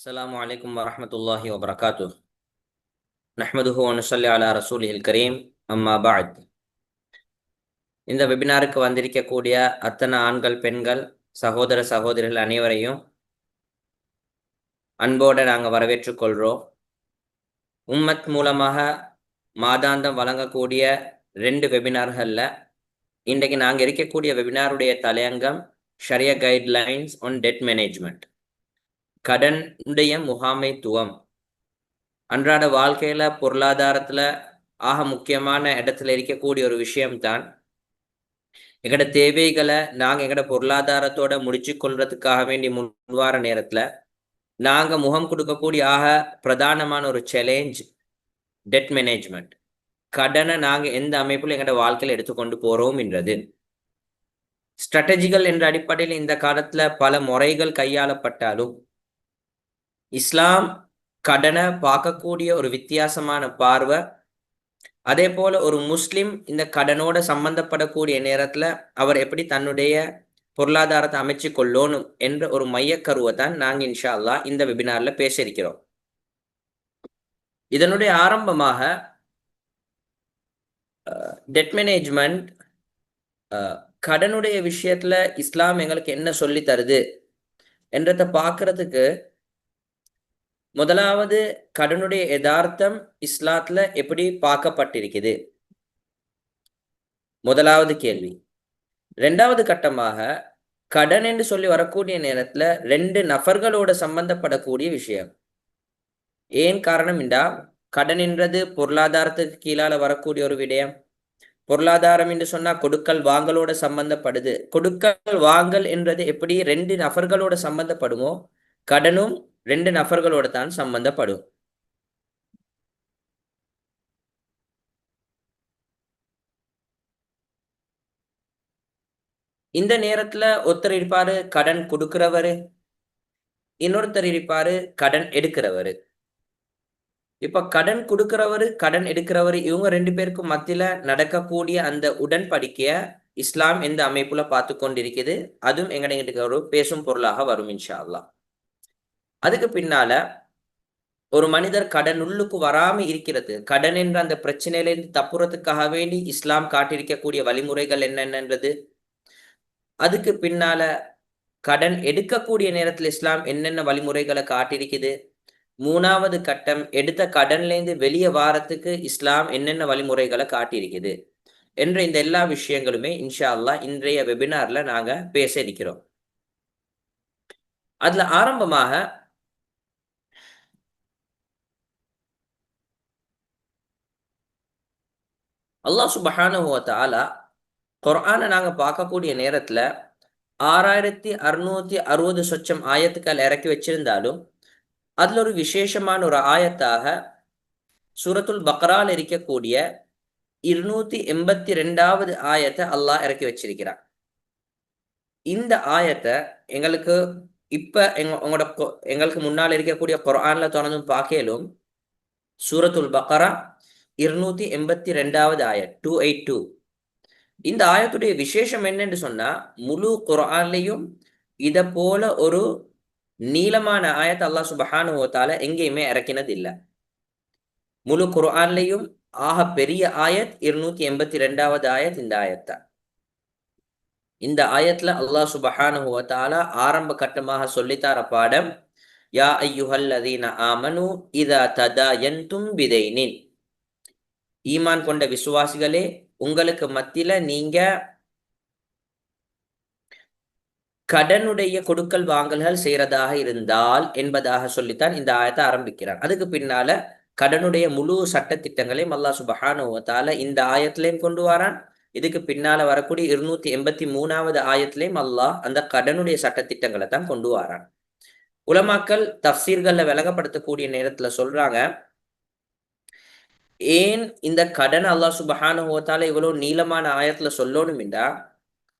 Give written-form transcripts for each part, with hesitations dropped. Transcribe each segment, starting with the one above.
السلام عليكم ورحمة الله وبركاته. نحمده ونصلي على رسوله الكريم. أما بعد. இந்த வெபினாருக்கு வந்திருக்கக்கூடிய அத்தனை ஆண்கள் பெண்கள் சகோதர சகோதரிகள் அனைவரையும் அன்போடு நாங்கள் வரவேற்றுக் கொள்கிறோம். உம்மத் மூலமாக மாதாந்தம் வழங்கக்கூடிய 2 வெபினார்களில் இன்றைக்கு நாங்கள் இருக்கக்கூடிய வெபினாருடைய தலையங்கம் ஷரியா கைட்லைன்ஸ் ஆன் டெட் மேனேஜ்மெண்ட், கடனுடைய முகாமைத்துவம். அன்றாட வாழ்க்கையில பொருளாதாரத்துல ஆக முக்கியமான இடத்துல இருக்கக்கூடிய ஒரு விஷயம்தான் எங்கட தேவைகளை நாங்க எங்கட பொருளாதாரத்தோட முடிச்சு கொள்றதுக்காக வேண்டி முன்வார நேரத்துல நாங்க முகம் கொடுக்கக்கூடிய ஆக பிரதானமான ஒரு சேலஞ்ச் டெட் மேனேஜ்மெண்ட். கடனை நாங்க எந்த அமைப்புல எங்கட வாழ்க்கையில எடுத்துக்கொண்டு போறோம் என்றது. ஸ்ட்ராட்டஜிகள் என்ற அடிப்படையில் இந்த காலத்துல பல முறைகள் கையாளப்பட்டாலும் இஸ்லாம் கடனை பார்க்கக்கூடிய ஒரு வித்தியாசமான பார்வை. அதே போல ஒரு முஸ்லிம் இந்த கடனோட சம்பந்தப்படக்கூடிய நேரத்துல அவர் எப்படி தன்னுடைய பொருளாதாரத்தை அமைச்சு கொள்ளணும் என்ற ஒரு மையக்கருவை தான் நாங்க இன்ஷா அல்லாஹ் இந்த வெபினார்ல பேச இருக்கிறோம். இதனுடைய ஆரம்பமாக டெட் மேனேஜ்மெண்ட், கடனுடைய விஷயத்துல இஸ்லாம் எங்களுக்கு என்ன சொல்லி தருது என்றதை பார்க்கறதுக்கு முதலாவது கடனுடைய யதார்த்தம் இஸ்லாத்துல எப்படி பார்க்கப்பட்டிருக்குது, முதலாவது கேள்வி. 2வது கட்டமாக கடன் என்று சொல்லி வரக்கூடிய நேரத்துல 2 நபர்களோட சம்பந்தப்படக்கூடிய விஷயம். ஏன் காரணம் என்றா கடன் என்றது பொருளாதாரத்துக்கு கீழால வரக்கூடிய ஒரு விடயம். பொருளாதாரம் என்று சொன்னா கொடுக்கல் வாங்கலோட சம்பந்தப்படுது. கொடுக்கல் வாங்கல் என்றது எப்படி 2 நபர்களோட சம்பந்தப்படுமோ கடனும் 2 நபர்களோட தான் சம்பந்தப்படும். இந்த நேரத்துல ஒருத்தர் இருப்பாரு கடன் கொடுக்கிறவரு, இன்னொருத்தர் இருப்பாரு கடன் எடுக்கிறவரு. இப்ப கடன் கொடுக்கிறவரு கடன் எடுக்கிறவரு இவங்க 2 பேருக்கும் மத்தியில நடக்கக்கூடிய அந்த உடன்படிக்கைய இஸ்லாம் எந்த அமைப்புல பார்த்து கொண்டிருக்குது, அதுவும் எங்க ஒரு பேசும் பொருளாக வரும் இன்ஷா அல்லாஹ். அதுக்கு பின்னால ஒரு மனிதர் கடன் உள்ளுக்கு வராம இருக்கிறது, கடன் என்ற அந்த பிரச்சனையிலிருந்து தப்புறதுக்காக வேண்டி இஸ்லாம் காட்டியிருக்கக்கூடிய வழிமுறைகள் என்னென்னன்றது. அதுக்கு பின்னால கடன் எடுக்கக்கூடிய நேரத்தில் இஸ்லாம் என்னென்ன வழிமுறைகளை காட்டியிருக்குது. 3வது கட்டம் எடுத்த கடன்லேருந்து வெளியே வாரத்துக்கு இஸ்லாம் என்னென்ன வழிமுறைகளை காட்டியிருக்குது என்ற இந்த எல்லா விஷயங்களுமே இன்ஷா அல்லாஹ் இன்றைய வெபினார்ல நாங்க பேச இருக்கிறோம். அதுல ஆரம்பமாக அல்லாஹ் சுப்ஹானஹு வ தஆலா குர்ஆனை நாங்க பார்க்கக்கூடிய நேரத்துல 6660 சொச்சம் ஆயத்துக்கள் இறக்கி வச்சிருந்தாலும் அதுல ஒரு விசேஷமான ஒரு ஆயத்தாக சூரத்துல் பக்ரால் இருக்கக்கூடிய 282வது ஆயத்தை அல்லாஹ் இறக்கி வச்சிருக்கிறான். இந்த ஆயத்தை எங்களுக்கு இப்ப எங்களுக்கு முன்னால் இருக்கக்கூடிய குர்ஆன்ல தொடர்ந்தும் பார்க்கலும் சூரத்துல் பக்ரா 282வது ஆயத் 282. இந்த ஆயத்துடைய விசேஷம் என்னன்னு சொன்னா முழு குர்ஆன்லயும் இத போல ஒரு நீளமான ஆயத் அல்லாஹ் சுப்ஹானஹு வ தஆலா எங்கேயுமே இறக்கினது இல்லை. முழு குர்ஆன்லயும் ஆக பெரிய ஆயத் 282வது ஆயத் இந்த ஆயத்தான். இந்த ஆயத்துல அல்லாஹ் சுப்ஹானஹு வ தஆலா ஆரம்ப கட்டமாக சொல்லித்தார பாடம் யா அய்யுஹல்லதீன ஆமனு இதா ததாயன்தும் பிதைனின். ஈமான் கொண்ட விசுவாசிகளே, உங்களுக்கு மத்தியில நீங்க கடனுடைய கொடுக்கல் வாங்கல்கள் செய்யறதாக இருந்தால் என்பதாக சொல்லித்தான் இந்த ஆயத்தை ஆரம்பிக்கிறான். அதுக்கு பின்னால கடனுடைய முழு சட்ட திட்டங்களையும் அல்லாஹ் சுப்ஹானஹு வ தஆலா இந்த ஆயத்திலையும் கொண்டு வரான். இதுக்கு பின்னால வரக்கூடிய 283வது ஆயத்திலையும் அல்லாஹ் அந்த கடனுடைய சட்ட திட்டங்களை தான் கொண்டு வரான். உலமாக்கள் தஃப்சீர்கள்ல விளங்கப்படுத்தக்கூடிய நேரத்துல சொல்றாங்க, ஏன் இந்த கடன் அல்லாஹ் சுப்ஹானஹு வ தஆலா இவ்வளவு நீளமான ஆயத்துல சொல்லணும்டா,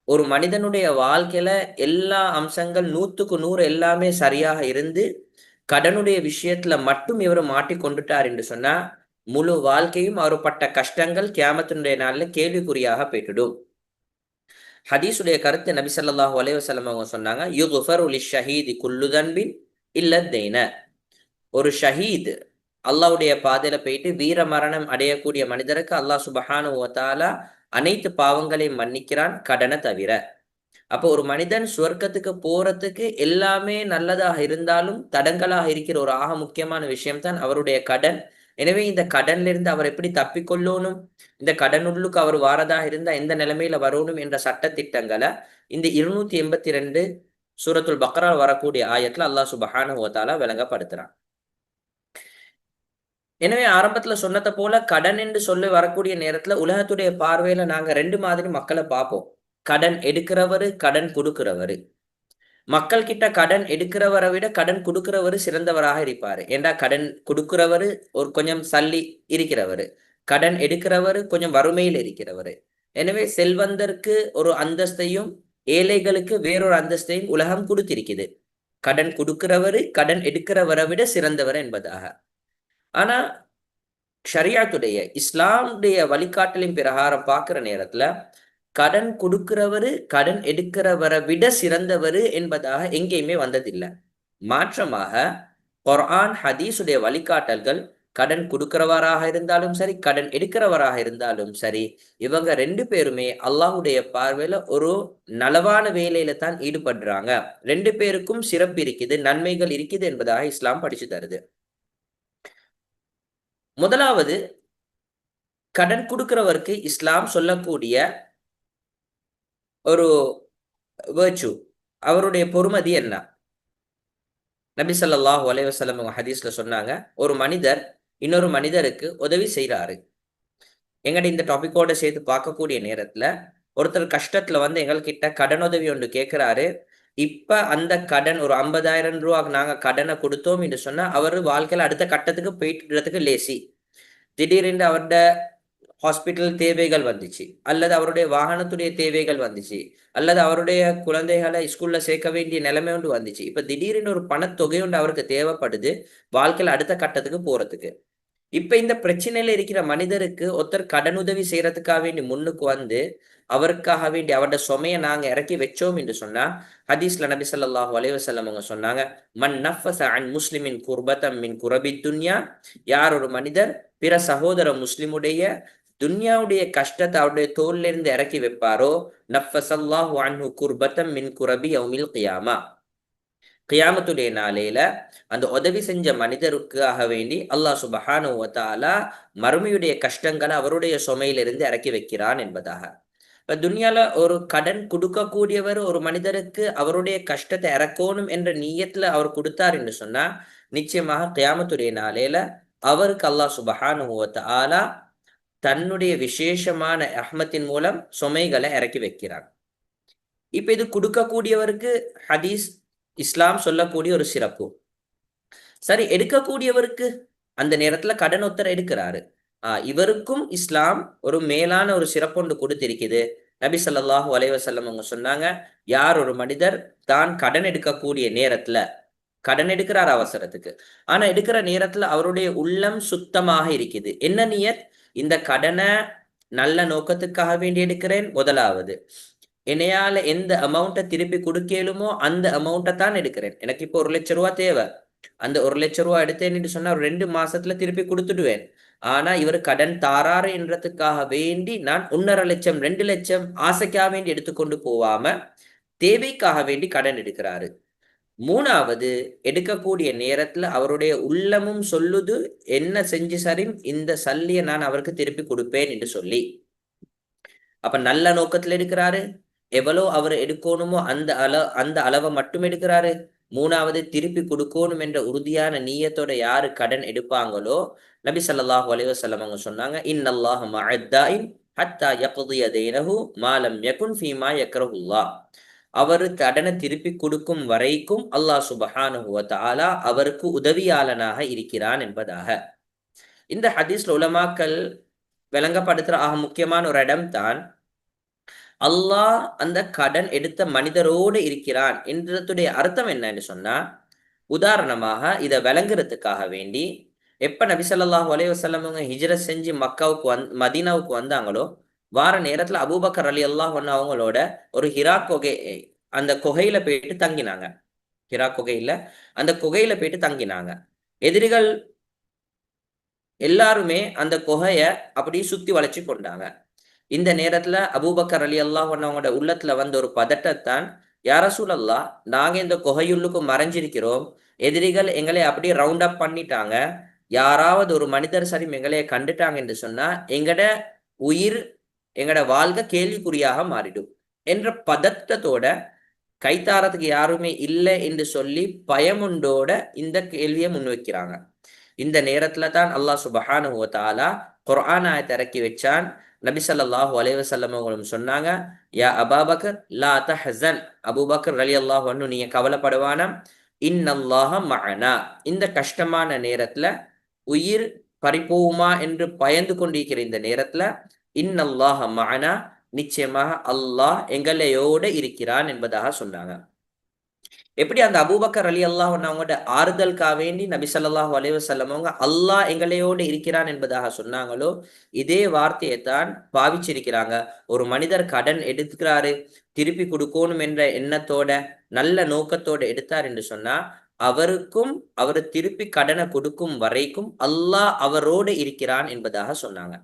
ஒரு மனிதனுடைய வாழ்க்கையில எல்லா அம்சங்கள் 100க்கு 100 எல்லாமே சரியாக இருந்து கடனுடைய விஷயத்துல மட்டும் இவர் மாட்டிக்கொண்டுட்டார் என்று சொன்னா முழு வாழ்க்கையும் அவர் பட்ட கஷ்டங்கள் கியாமத்தினுடைய நாள்ல கேள்விக்குறியாக போய்விடும். ஹதீஸுடைய கருத்து நபி ஸல்லல்லாஹு அலைஹி வஸல்லம் அவங்க சொன்னாங்க, யுக்ஃபரு லிஷ்ஷஹீதி குல்லு தன்பின் இல்ல தைன. ஒரு ஷஹீத் அல்லாஹ்வுடைய பாதையில போயிட்டு வீர மரணம் அடையக்கூடிய மனிதருக்கு அல்லாஹ் சுப்ஹானஹு வ தஆலா அனைத்து பாவங்களையும் மன்னிக்கிறான், கடனை தவிர. அப்போ ஒரு மனிதன் சுவர்க்கத்துக்கு போறதுக்கு எல்லாமே நல்லதாக இருந்தாலும் தடங்கலாக இருக்கிற ஒரு ஆக முக்கியமான விஷயம் தான் அவருடைய கடன். எனவே இந்த கடன்ல இருந்து அவர் எப்படி தப்பிக்கொள்ளணும், இந்த கடனுள்ளுக்கு அவர் வாரதாக இருந்தா எந்த நிலைமையில வரணும் என்ற சட்ட திட்டங்களை இந்த 282 சூரத்துல் பக்ரா வரக்கூடிய ஆயத்துல அல்லாஹ் சுப்ஹானஹு வ தஆலா விளங்கப்படுத்துறான். எனவே ஆரம்பத்துல சொன்னதை போல கடன் என்று சொல்லி வரக்கூடிய நேரத்துல உலகத்துடைய பார்வையில நாங்க ரெண்டு மாதிரி மக்களை பார்ப்போம். கடன் எடுக்கிறவரு, கடன் கொடுக்கிறவரு. மக்கள் கிட்ட கடன் எடுக்கிறவரை விட கடன் கொடுக்கிறவரு சிறந்தவராக இருப்பாரு. ஏண்டா கடன் கொடுக்கிறவரு ஒரு கொஞ்சம் சல்லி இருக்கிறவரு, கடன் எடுக்கிறவரு கொஞ்சம் வறுமையில் இருக்கிறவரு. எனவே செல்வந்தருக்கு ஒரு அந்தஸ்தையும் ஏழைகளுக்கு வேறொரு அந்தஸ்தையும் உலகம் கொடுத்திருக்குது. கடன் கொடுக்கிறவரு கடன் எடுக்கிறவரை விட சிறந்தவர் என்பதாக. ஆனா ஷரியாத்துடைய இஸ்லாமுடைய வழிகாட்டலின் பிரகாரம் பார்க்கிற நேரத்துல கடன் கொடுக்கிறவரு கடன் எடுக்கிறவரை விட சிறந்தவரு என்பதாக எங்கேயுமே வந்ததில்லை. மாற்றமாக குர்ஆன் ஹதீஸுடைய வழிகாட்டல்கள் கடன் கொடுக்கிறவராக இருந்தாலும் சரி, கடன் எடுக்கிறவராக இருந்தாலும் சரி, இவங்க ரெண்டு பேருமே அல்லாஹ்வுடைய பார்வையில ஒரு நலவான வேலையில தான் ஈடுபடுறாங்க. ரெண்டு பேருக்கும் சிறப்பு இருக்குது, நன்மைகள் இருக்குது என்பதாக இஸ்லாம் படிச்சு தருது. முதலாவது, கடன் கொடுக்கிறவருக்கு இஸ்லாம் சொல்லக்கூடிய ஒரு வேர்ச்சு, அவருடைய பொறுமதி என்ன? நபி ஸல்லல்லாஹு அலைஹி வஸல்லம் ஹதீஸ்ல சொன்னாங்க, ஒரு மனிதர் இன்னொரு மனிதருக்கு உதவி செய்யறாரு. எங்கட இந்த டாபிக்கோட சேர்த்து பார்க்கக்கூடிய நேரத்துல ஒருத்தர் கஷ்டத்துல வந்து எங்கள்கிட்ட கடன் உதவி ஒன்று கேட்கிறாரு. இப்ப அந்த கடன் ஒரு 50,000 ரூபாய்க்கு நாங்க கடனை கொடுத்தோம் என்று சொன்னா அவர் வாழ்க்கையில அடுத்த கட்டத்துக்கு போயிட்டு லேசி. திடீரென்று அவருடைய ஹாஸ்பிட்டல் தேவைகள் வந்துச்சு, அல்லது அவருடைய வாகனத்துடைய தேவைகள் வந்துச்சு, அல்லது அவருடைய குழந்தைகளை ஸ்கூல்ல சேர்க்க வேண்டிய நிலைமை ஒன்று வந்துச்சு. இப்ப திடீர்னு ஒரு பணத்தொகை ஒன்று அவருக்கு தேவைப்படுது வாழ்க்கையில அடுத்த கட்டத்துக்கு போறதுக்கு. இப்ப இந்த பிரச்சனையில இருக்கிற மனிதருக்கு ஒருத்தர் கடனுதவி செய்யறதுக்காக வேண்டி முன்னுக்கு வந்து அவருக்காக வேண்டி அவருடைய சுமையை நாங்க இறக்கி வச்சோம் என்று சொன்னா, ஹதீஸ்ல நபி ஸல்லல்லாஹு அலைஹி வஸல்லம் அவங்க சொன்னாங்க, மன் நஃபஸ அன் முஸ்லிமின் குர்பதம் மின் குரபி துன்யா, யார் ஒரு மனிதர் பிற சகோதர முஸ்லிமுடைய துன்யாவுடைய கஷ்டத்தை அவருடைய தோல்ல இருந்து இறக்கி வைப்பாரோ, நஃபஸல்லாஹு அன்ஹு குர்பதம் மின் குரபி யௌமில் கியாமா, கியாமத்துடைய நாளையில அந்த உதவி செஞ்ச மனிதருக்காக வேண்டி அல்லாஹ் சுப்ஹானஹு வ தஆலா மறுமையுடைய கஷ்டங்களை அவருடைய சுமையிலிருந்து இறக்கி வைக்கிறான் என்பதாக. இப்ப துன்யால ஒரு கடன் கொடுக்கக்கூடியவர் ஒரு மனிதருக்கு அவருடைய கஷ்டத்தை இறக்கணும் என்ற நீயத்துல அவர் கொடுத்தார் என்று சொன்னா, நிச்சயமாக கியாமத்துடைய நாளையில அவருக்கு அல்லாஹ் சுப்ஹானஹு வ தஆலா தன்னுடைய விசேஷமான ரஹ்மத்தின் மூலம் சுமைகளை இறக்கி வைக்கிறான். இப்ப இது கொடுக்கக்கூடியவருக்கு ஹதீஸ் இஸ்லாம் சொல்லக்கூடிய ஒரு சிறப்பு. சரி, எடுக்கக்கூடியவருக்கு அந்த நேரத்துல கடன் ஒருத்தர் எடுக்கிறாரு. இவருக்கும் இஸ்லாம் ஒரு மேலான ஒரு சிறப்பொன்று கொடுத்திருக்குது. நபி ஸல்லல்லாஹு அலைஹி வஸல்லம் அவங்க சொன்னாங்க, யார் ஒரு மனிதர் தான் கடன் எடுக்கக்கூடிய நேரத்துல கடன் எடுக்கிறார் அவசரத்துக்கு, ஆனா எடுக்கிற நேரத்துல அவருடைய உள்ளம் சுத்தமாக இருக்குது. என்ன நியத்? இந்த கடனை நல்ல நோக்கத்துக்காக வேண்டி எடுக்கிறேன். முதலாவது, என்னையால எந்த அமௌண்ட்டை திருப்பி கொடுக்கலுமோ அந்த அமௌண்ட்டை தான் எடுக்கிறேன். எனக்கு இப்போ 1,00,000 ரூபாய் தேவை, அந்த 1,00,000 ரூபாய் எடுத்தேன்னு சொன்னா ஒரு 2 மாசத்துல திருப்பி கொடுத்துடுவேன். ஆனா இவர் கடன் தாராரு என்றதுக்காக வேண்டி நான் 1,50,000 2,00,000 ஆசைக்காக வேண்டி எடுத்துக்கொண்டு போவாம தேவைக்காக வேண்டி கடன் எடுக்கிறாரு. மூணாவது, எடுக்கக்கூடிய நேரத்துல அவருடைய உள்ளமும் சொல்லுது, என்ன செஞ்சு சரி இந்த சல்லியை நான் அவருக்கு திருப்பி கொடுப்பேன் என்று சொல்லி. அப்ப நல்ல நோக்கத்துல எடுக்கிறாரு, எவ்வளோ அவர் எடுக்கணுமோ அந்த அளவை மட்டும் எடுக்கிறாரு. மூணாவது, திருப்பி கொடுக்கணும் என்ற உறுதியான நீயத்தோட யாரு கடன் எடுப்பாங்களோ, நபி ஸல்லல்லாஹு அலைஹி வஸல்லம் அவங்க சொன்னாங்க, இன்னல்லாஹ மஅத்தாயின் ஹத்தா யக்திய தைனஹு மா லம் யகுன் ஃபீமா யக்ரஹுல்லாஹ், அவர் கடனை திருப்பி கொடுக்கும் வரைக்கும் அல்லாஹ் சுப்ஹானஹு வ தஆலா அவருக்கு உதவியாளனாக இருக்கிறான் என்பதாக. இந்த ஹதீஸ்ல உலமாக்கள் விளங்கப்படுத்துற ஆக முக்கியமான ஒரு இடம் தான், அல்லாஹ் அந்த கடன் எடுத்த மனிதரோடு இருக்கிறான் என்றதுடைய அர்த்தம் என்னன்னு சொன்னா, உதாரணமாக இதை விளங்குறதுக்காக வேண்டி எப்ப நபி ஸல்லல்லாஹு அலைஹி வஸல்லம் ஹிஜ்ரத் செஞ்சு மக்காவுக்கு மதீனாவுக்கு வந்தாங்களோ, வார நேரத்துல அபூபக்கர் ரலியல்லாஹு அன்ஹு அவங்களோட ஒரு ஹிரா குகை, அந்த குகையில போயிட்டு தங்கினாங்க. ஹிரா குகையில அந்த குகையில போயிட்டு தங்கினாங்க. எதிரிகள் எல்லாருமே அந்த குகைய அப்படி சுத்தி வளைச்சு கொண்டாங்க. இந்த நேரத்துல அபூபக்கர் ரலியல்லாஹு அன்ஹு அவங்களோட உள்ளத்துல வந்த ஒரு பதட்டத்தான், யா ரசூலல்லாஹ், நாங்க இந்த குகையுள்ளுக்கு மறைஞ்சிருக்கிறோம், எதிரிகள் எங்களை அப்படியே ரவுண்ட் அப் பண்ணிட்டாங்க, யாராவது ஒரு மனிதர் சரி எங்களைய கண்டுட்டாங்க என்று சொன்னா எங்கட உயிர், எங்கட வாழ்க்கை கேள்விக்குறியாக மாறிடும் என்ற பதட்டத்தோட, கைத்தாரத்துக்கு யாருமே இல்லை என்று சொல்லி பயமுண்டோட இந்த கேள்வியை முன்வைக்கிறாங்க. இந்த நேரத்துல தான் அல்லாஹ் சுப்ஹானஹு வ தஆலா குர்ஆன் ஆயத்தை இறக்கி வச்சான். நபி ஸல்லல்லாஹு அலைஹி வஸல்லம் அவங்களும் சொன்னாங்க, யா அபூபக்கர் லா தஹ்சன், அபூபக்கர் ரலியல்லாஹு அன்ஹு நீங்க கவலைப்படவானாம், இன்னல்லாஹ மஅனா, இந்த கஷ்டமான நேரத்துல உயிர் பறிபோகுமா என்று பயந்து கொண்டிருக்கிற இந்த நேரத்துல இன்னல்லாஹ மஅனா, நிச்சயமாக அல்லாஹ் எங்களையோட இருக்கிறான் என்பதாக சொன்னாங்க. எப்படி அந்த அபூபக்கர் ரலியல்லாஹு அன்ஹு அவங்களோட ஆறுதலுக்காக வேண்டி நபி ஸல்லல்லாஹு அலைஹி வஸல்லம் அவங்க அல்லாஹ் எங்களையோடு இருக்கிறான் என்பதாக சொன்னாங்களோ, இதே வார்த்தையை தான் பாவிச்சிருக்கிறாங்க. ஒரு மனிதர் கடன் எடுக்கிறாரு, திருப்பி கொடுக்கணும் என்ற எண்ணத்தோட, நல்ல நோக்கத்தோட எடுத்தார் என்று சொன்னா, அவருக்கும் அவர் திருப்பி கடனை கொடுக்கும் வரைக்கும் அல்லாஹ் அவரோடு இருக்கிறான் என்பதாக சொன்னாங்க.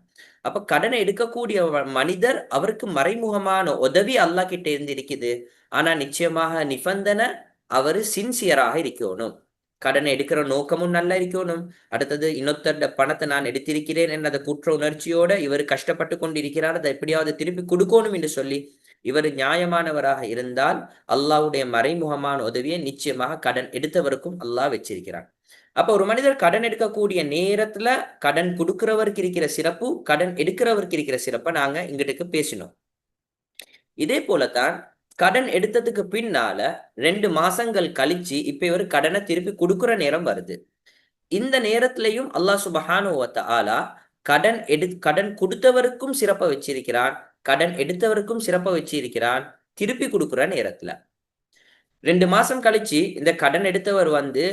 அப்ப கடனை எடுக்கக்கூடிய மனிதர், அவருக்கு மறைமுகமான உதவி அல்லாஹ் கிட்ட இருந்து இருக்குது. ஆனா நிச்சயமாக நிபந்தனை, அவரு சின்சியராக இருக்கணும். கடனை எடுக்கிற நோக்கமும் நல்லா இருக்கணும். அடுத்தது இன்னொருத்தருடைய பணத்தை நான் எடுத்திருக்கிறேன் என்ற அந்த குற்ற உணர்ச்சியோட இவர் கஷ்டப்பட்டு கொண்டு இருக்கிறார், அதை எப்படியாவது திருப்பி கொடுக்கணும் என்று சொல்லி இவர் நியாயமானவராக இருந்தால் அல்லாஹ்வுடைய மறைமுகமான உதவியை நிச்சயமாக கடன் எடுத்தவருக்கும் அல்லாஹ் வச்சிருக்கிறான். அப்ப ஒரு மனிதர் கடன் எடுக்கக்கூடிய நேரத்துல கடன் கொடுக்கிறவருக்கு இருக்கிற சிறப்பு, கடன் எடுக்கிறவருக்கு இருக்கிற சிறப்பை நாங்க இங்கிட்டு பேசினோம். இதே போலத்தான் கடன் எடுத்ததுக்கு பின்னால 2 மாசங்கள் கழிச்சு இப்ப இவர் கடனை திருப்பி கொடுக்கிற நேரம் வருது. இந்த நேரத்திலையும் அல்லாஹ் சுப்ஹானஹு வ தஆலா கடன் கொடுத்தவருக்கும் சிறப்பை வச்சிருக்கிறான், கடன் எடுத்தவருக்கும் சிறப்பை வச்சிருக்கிறான். திருப்பி கொடுக்கிற நேரத்துல 2 மாசம் கழிச்சு இந்த கடன் எடுத்தவர் வந்து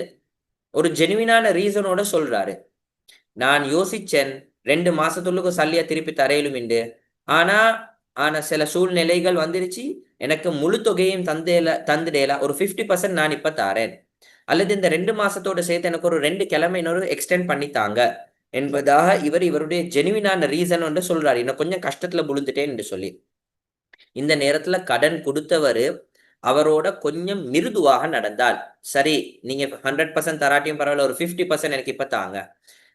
ஒரு ஜெனுவினான ரீசனோட சொல்றாரு, நான் யோசிச்சேன் 2 மாசத்துள்ளுக்கு சல்லியா திருப்பி தரையிலும் என்று. ஆனா ஆனா சில சூழ்நிலைகள் வந்துருச்சு, எனக்கு முழு தொகையும் தந்துடேல, ஒரு 50% நான் இப்ப தாரேன், அல்லது இந்த 2 மாசத்தோட சேர்த்து எனக்கு ஒரு 2 கிழமை இன்னொரு எக்ஸ்டெண்ட் பண்ணி தாங்க என்பதாக இவருடைய ஜெனுவினான ரீசன் வந்து சொல்றாரு. இன்னும் கொஞ்சம் கஷ்டத்துல விழுந்துட்டேன் என்று சொல்லி. இந்த நேரத்துல கடன் கொடுத்தவரு அவரோட கொஞ்சம் மிருதுவாக நடந்தால், சரி நீங்க 100% தராட்டியும் பரவாயில்ல, ஒரு 50% எனக்கு இப்ப தாங்க,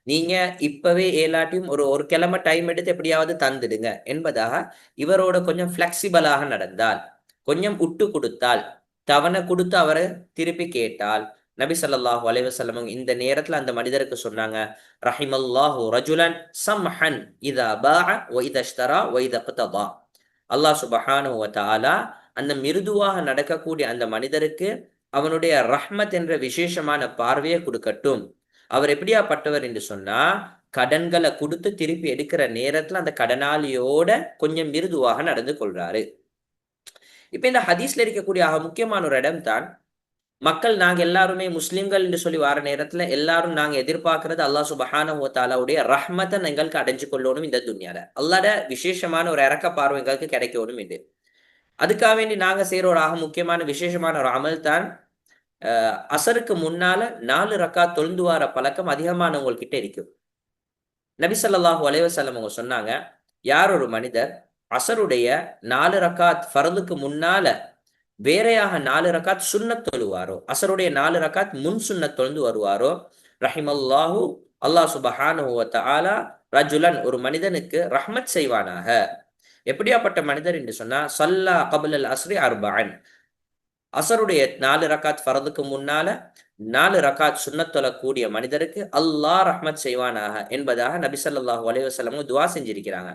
நீங்க இப்பவே ஏலாட்டியும் ஒரு கிழமை டைம் எடுத்து எப்படியாவது தந்துடுங்க என்பதாக இவரோட கொஞ்சம் பிளெக்சிபிளாக நடந்தால், கொஞ்சம் விட்டு கொடுத்தால், தவணை கொடுத்து அவரை திருப்பி கேட்டால், நபி ஸல்லல்லாஹு அலைஹி வஸல்லம் இந்த நேரத்துல அந்த மனிதருக்கு சொன்னாங்க, ரஹிமல்லாஹு ரஜுலன் சம்ஹன் இதா பாஅ வ இதா இஷ்தரா வ இதா இக்ததா. அல்லாஹ் சுப்ஹானஹு வ தஆலா அந்த மிருதுவாக நடக்கக்கூடிய அந்த மனிதருக்கு அவனுடைய ரஹ்மத் என்ற விசேஷமான பார்வையை கொடுக்கட்டும். அவர் எப்படியாப்பட்டவர் என்று சொன்னா, கடன்களை கொடுத்து திருப்பி எடுக்கிற நேரத்துல அந்த கடனாளியோட கொஞ்சம் மிருதுவாக நடந்து கொள்றாரு. இப்ப இந்த ஹதீஸ்ல இருக்கக்கூடிய முக்கியமான ஒரு இடம் தான், மக்கள் நாங்க எல்லாருமே முஸ்லிம்கள் என்று சொல்லி வர நேரத்துல எல்லாரும் நாங்க எதிர்பார்க்கிறது அல்லாஹ் சுப்ஹானஹு வ தஆலாவுடைய ரஹ்மத்தை எங்களுக்கு அடைஞ்சு கொள்ளணும் இந்த துன்யால. அல்லாஹ்ட விசேஷமான ஒரு இரக்க பார்வை எங்களுக்கு கிடைக்கணும் இது. அதுக்காக வேண்டி நாங்க செய்யற ஒரு முக்கியமான விசேஷமான ஒரு அமல் தான், அசருக்கு முன்னால 4 ரக்காத் தொழுந்து வார பழக்கம் அதிகமானவங்ககிட்ட இருக்கும். நபி ஸல்லல்லாஹு அலைஹி வஸல்லம் அவங்க சொன்னாங்க, யார் ஒரு மனிதர் அசருடைய 4 ரக்காத் ஃபர்துக்கு முன்னால வேறையாக 4 ரக்காத் சுன்னத் தொழுவாரோ, அசருடைய 4 ரக்காத் முன் சுன்னத் தொழுந்து வருவாரோ, ரஹிமல்லாஹு, அல்லாஹ் சுப்ஹானஹு வ தஆலா ரஜுலன், ஒரு மனிதனுக்கு ரஹ்மத் செய்வானாக. எப்படியாப்பட்ட மனிதர் என்று சொன்னா, ஸல்லா கப்லல் அஸ்ரி அர்பஅன், அசருடைய 4 ரக்காத் ஃபர்துக்கு முன்னால 4 ரக்காத் சுன்னத் தொழக்கூடிய மனிதருக்கு அல்லாஹ் ரஹ்மத் செய்வானாக என்பதாக நபி ஸல்லல்லாஹு அலைஹி வஸல்லம் துஆ செஞ்சிருக்கிறாங்க.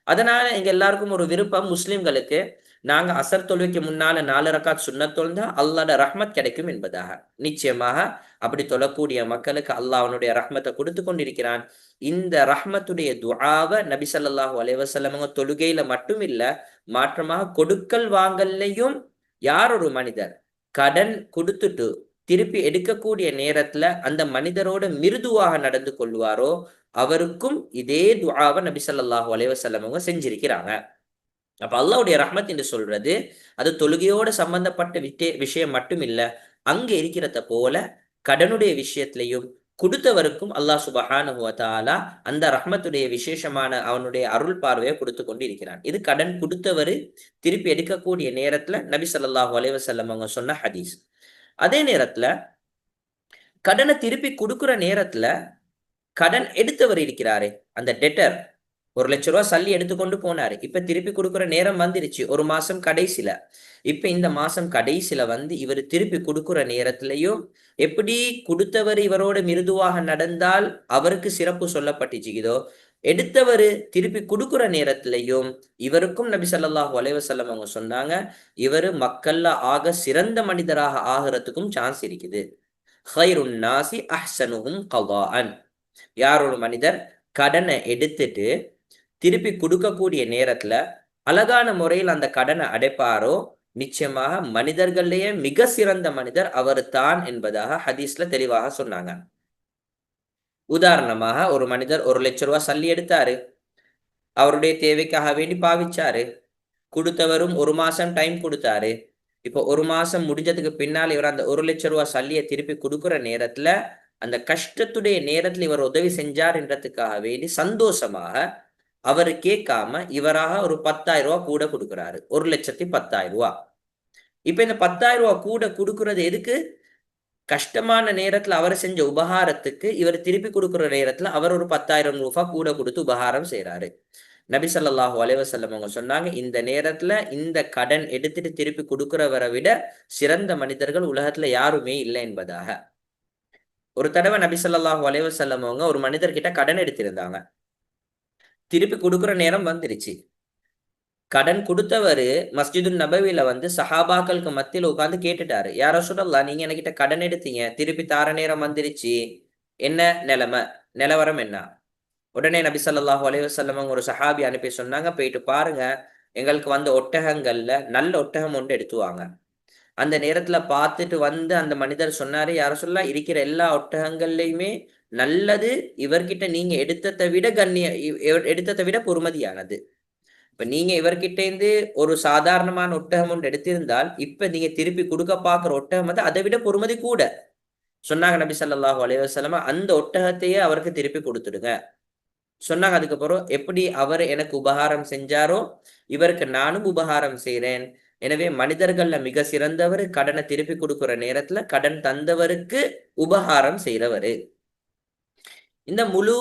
அதனால எங்க எல்லாருக்கும் ஒரு விருப்பம், முஸ்லிம்களுக்கு நாங்க அசர் தொழுகைக்கு முன்னால 4 ரக்காத் சுன்னத் தொழுந்தா அல்லாஹ்ட ரஹ்மத் கிடைக்கும் என்பதாக. நிச்சயமாக அப்படி தொழக்கூடிய மக்களுக்கு அல்லாஹ் அவனுடைய ரஹ்மத்தை கொடுத்து கொண்டிருக்கிறான். இந்த ரஹ்மத்துடைய துஆவை நபி ஸல்லல்லாஹு அலைஹி வஸல்லம் தொழுகையில மட்டும் இல்ல, மாற்றமாக கொடுக்கல் வாங்கல்லையும் யார் ஒரு மனிதர் கடன் கொடுத்துட்டு திருப்பி எடுக்கக்கூடிய நேரத்துல அந்த மனிதரோட மிருதுவாக நடந்து கொள்வாரோ, அவருக்கும் இதே துஆவை நபி ஸல்லல்லாஹு அலைஹி வஸல்லம் செஞ்சிருக்கிறாங்க. அப்ப அல்லாஹ்வுடைய ரஹ்மத் என்று சொல்றது அது தொழுகையோட சம்பந்தப்பட்ட விஷயம் மட்டும் இல்ல, அங்க இருக்கிறத போல கடனுடைய விஷயத்திலையும் கொடுத்தவருக்கும் அல்லாஹ் சுபஹானஹு வ தஆலா அந்த ரஹ்மத்துடைய விசேஷமான அவனுடைய அருள் பார்வையை கொடுத்து கொண்டு இருக்கிறான். இது கடன் கொடுத்தவர் திருப்பி எடுக்கக்கூடிய நேரத்துல நபி ஸல்லல்லாஹு அலைஹி வஸல்லம் அவங்க சொன்ன ஹதீஸ். அதே நேரத்துல கடனை திருப்பி கொடுக்கிற நேரத்துல கடன் எடுத்தவர் இருக்கிறாரே, அந்த டெட்டர், ₹1,00,000 சல்லி எடுத்துக்கொண்டு போனாரு. இப்ப திருப்பி கொடுக்கிற நேரம் வந்துருச்சு, ஒரு மாசம் கடைசில. இப்ப இந்த மாசம் கடைசில வந்து இவர் திருப்பி கொடுக்கிற நேரத்திலையும் எப்படி கொடுத்தவர் இவரோட மிருதுவாக நடந்தால் அவருக்கு சிறப்பு சொல்லப்பட்டுச்சுதோ, எடுத்தவர் திருப்பி கொடுக்கிற நேரத்திலையும் இவருக்கும் நபி ஸல்லல்லாஹு அலைஹி வஸல்லம் அவங்க சொன்னாங்க, இவரு மக்கள்ல ஆக சிறந்த மனிதராக ஆகிறதுக்கும் சான்ஸ் இருக்குது. ஹைருன் நாசி அஹ்ஸனுஹும் கதாஅன். யார் ஒரு மனிதர் கடனை எடுத்துட்டு திருப்பி கொடுக்கக்கூடிய நேரத்துல அழகான முறையில் அந்த கடனை அடைப்பாரோ, நிச்சயமாக மனிதர்கள்லயே மிக சிறந்த மனிதர் அவர் தான் என்பதாக ஹதீஸ்ல தெளிவாக சொன்னாங்க. உதாரணமாக ஒரு மனிதர் ₹1,00,000 சல்லி எடுத்தாரு, அவருடைய தேவைக்காக வேண்டி பாவிச்சாரு, கொடுத்தவரும் ஒரு மாசம் டைம் கொடுத்தாரு. இப்போ ஒரு மாசம் முடிஞ்சதுக்கு பின்னால் இவர் அந்த ₹1,00,000 சல்லியை திருப்பி கொடுக்கிற நேரத்துல அந்த கஷ்டத்துடைய நேரத்துல இவர் உதவி செஞ்சார் என்றதுக்காக வேண்டி சந்தோஷமாக அவர் கேட்காம இவராக ஒரு ₹10,000 கூட கொடுக்கிறாரு. ₹1,10,000. இப்ப இந்த ₹10,000 கூட கொடுக்கிறது எதுக்கு? கஷ்டமான நேரத்துல அவர் செஞ்ச உபகாரத்துக்கு இவர் திருப்பி கொடுக்கிற நேரத்துல அவர் ஒரு ₹10,000 கூட கொடுத்து உபகாரம் செய்யறாரு. நபி ஸல்லல்லாஹு அலைஹி வஸல்லம் அவங்க சொன்னாங்க, இந்த நேரத்துல இந்த கடன் எடுத்துட்டு திருப்பி கொடுக்கிறவரை விட சிறந்த மனிதர்கள் உலகத்துல யாருமே இல்லை என்பதாக. ஒரு தடவை நபி ஸல்லல்லாஹு அலைஹி வஸல்லம் அவங்க ஒரு மனிதர்கிட்ட கடன் எடுத்திருந்தாங்க. திருப்பி கொடுக்கிற நேரம் வந்துருச்சு. கடன் கொடுத்தவரு மஸ்ஜிதுன் நபவில வந்து சஹாபாக்களுக்கு மத்தியில உட்கார்ந்து கேட்டுட்டாரு, யா ரசூலல்லாஹ், நீங்க என்கிட்ட கடன் எடுத்தீங்க, திருப்பி தார நேரம் வந்துருச்சு, என்ன நிலைமை, நிலவரம் என்ன? உடனே நபி ஸல்லல்லாஹு அலைஹி வஸல்லம் ஒரு சஹாபி அனுப்பி சொன்னாங்க, போயிட்டு பாருங்க, எங்களுக்கு வந்த ஒட்டகங்கள்ல நல்ல ஒட்டகம் ஒன்று எடுத்து வாங்க. அந்த நேரத்துல பார்த்துட்டு வந்து அந்த மனிதர் சொன்னாரு, யார சொல்லலாம், இருக்கிற எல்லா ஒட்டகங்கள்லயுமே நல்லது இவர்கிட்ட நீங்க எடுத்ததை விட எடுத்ததை விட பொறுமதியானது. இப்ப நீங்க இவர்கிட்ட இருந்து ஒரு சாதாரணமான ஒட்டகம் ஒன்று எடுத்திருந்தால் இப்ப நீங்க திருப்பி கொடுக்க பாக்குற ஒட்டகம் வந்து அதை விட பொறுமதி கூட. சொன்னாங்க நபி ஸல்லல்லாஹு அலைஹி வஸல்லம், அந்த ஒட்டகத்தையே அவருக்கு திருப்பி கொடுத்துடுங்க. சொன்னாங்க. அதுக்கப்புறம் எப்படி அவர் எனக்கு உபகாரம் செஞ்சாரோ இவருக்கு நானும் உபகாரம் செய்றேன். எனவே மனிதர்கள்ல மிக சிறந்தவர் கடனை திருப்பி கொடுக்கிற நேரத்துல கடன் தந்தவருக்கு உபகாரம் செய்றவரு. இந்த முழு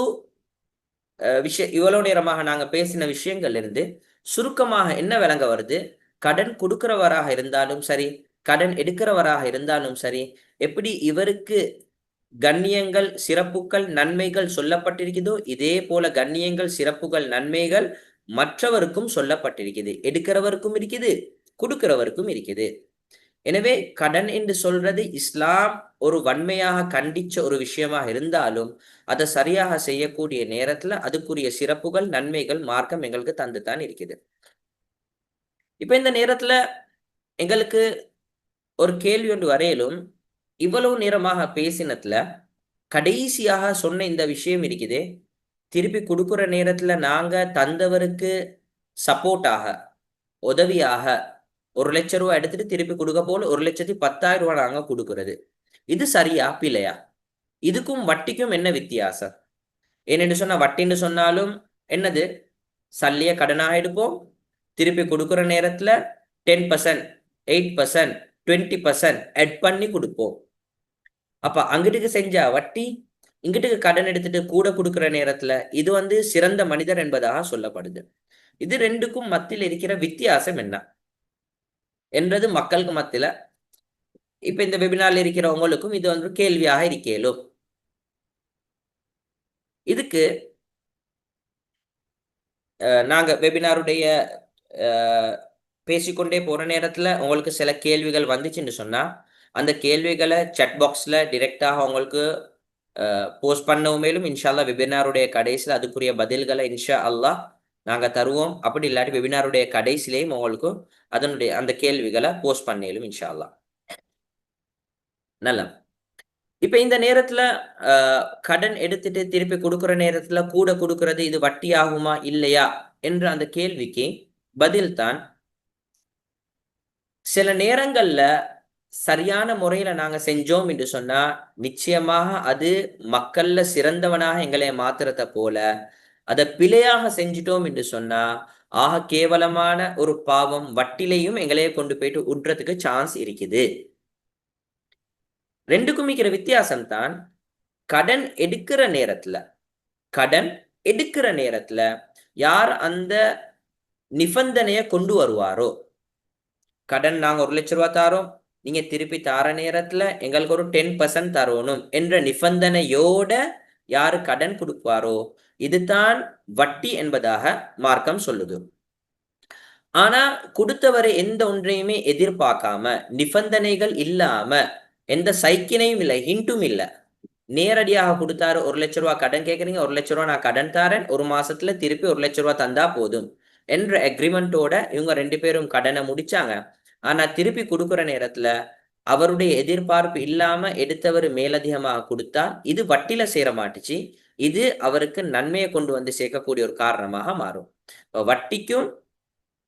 இவ்வளவு நேரமாக நாங்க பேசின விஷயங்கள்ல இருந்து சுருக்கமாக என்ன விளங்க வருது? கடன் கொடுக்கிறவராக இருந்தாலும் சரி, கடன் எடுக்கிறவராக இருந்தாலும் சரி, எப்படி இவருக்கு கண்ணியங்கள், சிறப்புகள், நன்மைகள் சொல்லப்பட்டிருக்குதோ இதே போல கண்ணியங்கள், சிறப்புகள், நன்மைகள் மற்றவருக்கும் சொல்லப்பட்டிருக்குது. எடுக்கிறவருக்கும் இருக்குது, கொடுக்கிறவருக்கும் இருக்குது. எனவே கடன் என்று சொல்றது இஸ்லாம் ஒரு வன்மையாக கண்டிச்ச ஒரு விஷயமாக இருந்தாலும் அதை சரியாக செய்யக்கூடிய நேரத்துல அதுக்குரிய சிறப்புகள், நன்மைகள் மார்க்கம் எங்களுக்கு தந்துதான் இருக்குது. இப்ப இந்த நேரத்துல எங்களுக்கு ஒரு கேள்வி ஒன்று வரையிலும், இவ்வளவு நேரமாக பேசினத்துல கடைசியாக சொன்ன இந்த விஷயம் இருக்குது, திருப்பி கொடுக்குற நேரத்துல நாங்க தந்தவருக்கு சப்போர்ட்டாக, உதவியாக ₹1,00,000 எடுத்துட்டு திருப்பி கொடுக்க போல ₹1,10,000 நாங்க கொடுக்கிறது, இது சரியா பிழையா? இதுக்கும் வட்டிக்கும் என்ன வித்தியாசம்? ஏனென்று சொன்னா வட்டின்னு சொன்னாலும் என்னது, சல்லிய கடனாக எடுப்போம், திருப்பி கொடுக்குற நேரத்துல 10%, 8%, 20% ஆட் பண்ணி கொடுப்போம். அப்ப அங்கிட்டுக்கு செஞ்ச வட்டி, இங்கிட்டுக்கு கடன் எடுத்துட்டு கூட கொடுக்கிற நேரத்துல இது வந்து சிறந்த மனிதர் என்பதாக சொல்லப்படுது. இது ரெண்டுக்கும் மத்தியில் இருக்கிற வித்தியாசம் என்ன என்றது மக்களுக்கு மத்தியில இப்ப இந்த வெபினார்ல இருக்கிறவங்களுக்கும் இது வந்து கேள்வியாக இருக்கேலும். இதுக்கு நாங்க வெபினாருடைய பேசிக்கொண்டே போற நேரத்துல உங்களுக்கு சில கேள்விகள் வந்துச்சுன்னு சொன்னா அந்த கேள்விகளை சாட் பாக்ஸ்ல டிரெக்டாக உங்களுக்கு போஸ்ட் பண்ணவும் மேலும் இன்ஷா அல்லாஹ் வெபினாருடைய கடைசியில் அதுக்குரிய பதில்களை இன்ஷா அல்லாஹ் நாங்க தருவோம். அப்படி இல்லாட்டி வெபினாருடைய கடைசியிலையும் உங்களுக்கு அதனுடைய அந்த கேள்விகளை போஸ்ட் பண்ணேலும் இன்ஷா அல்லாஹ். நல்லா, இப்ப இந்த நேரத்துல கடன் எடுத்துட்டு திருப்பி கொடுக்கிற நேரத்துல கூட கொடுக்கிறது இது வட்டி ஆகுமா இல்லையா என்ற அந்த கேள்விக்கு பதில் தான், சில நேரங்கள்ல சரியான முறையில நாங்க செஞ்சோம் என்று சொன்னா நிச்சயமாக அது மக்கள்ல சிறந்தவனாக எங்களை மாத்துறத போல, அதை பிழையாக செஞ்சிட்டோம் என்று சொன்னா ஆக கேவலமான ஒரு பாவம் வட்டிலையும் எங்களையே கொண்டு போயிட்டு உட்றதுக்கு சான்ஸ் இருக்குது. ரெண்டுக்கும் இருக்கிற வித்தியாசம் தான் கடன் எடுக்கிற நேரத்துல கடன் எடுக்கிற நேரத்துல யார் அந்த நிபந்தனைய கொண்டு வருவாரோ, கடன் நாங்க 1,00,000 தாரோம், நீங்க திருப்பி தார நேரத்துல எங்களுக்கு ஒரு 10% தரணும் என்ற நிபந்தனையோட யாரு கடன் கொடுப்பாரோ இதுதான் வட்டி என்பதாக மார்க்கம் சொல்லுது. ஆனா கொடுத்தவரை எந்த ஒன்றையுமே எதிர்பார்க்காம நிபந்தனைகள் இல்லாம எந்த சைக்கினையும் இல்லை, ஹிண்ட்டும் இல்லை, நேரடியாக கொடுத்தாரு 1,00,000 கடன் கேட்குறீங்க, 1,00,000 நான் கடன் தாரேன், ஒரு மாசத்துல திருப்பி 1,00,000 தந்தா போதும் என்ற அக்ரிமெண்டோட இவங்க 2 பேரும் கடனை முடிச்சாங்க. ஆனா திருப்பி கொடுக்குற நேரத்துல அவருடைய எதிர்பார்ப்பு இல்லாம எடுத்தவர் மேலதிகமாக கொடுத்தா இது வட்டில சேர மாட்டுச்சு, இது அவருக்கு நன்மையை கொண்டு வந்து சேர்க்கக்கூடிய ஒரு காரணமாக மாறும். வட்டிக்கும்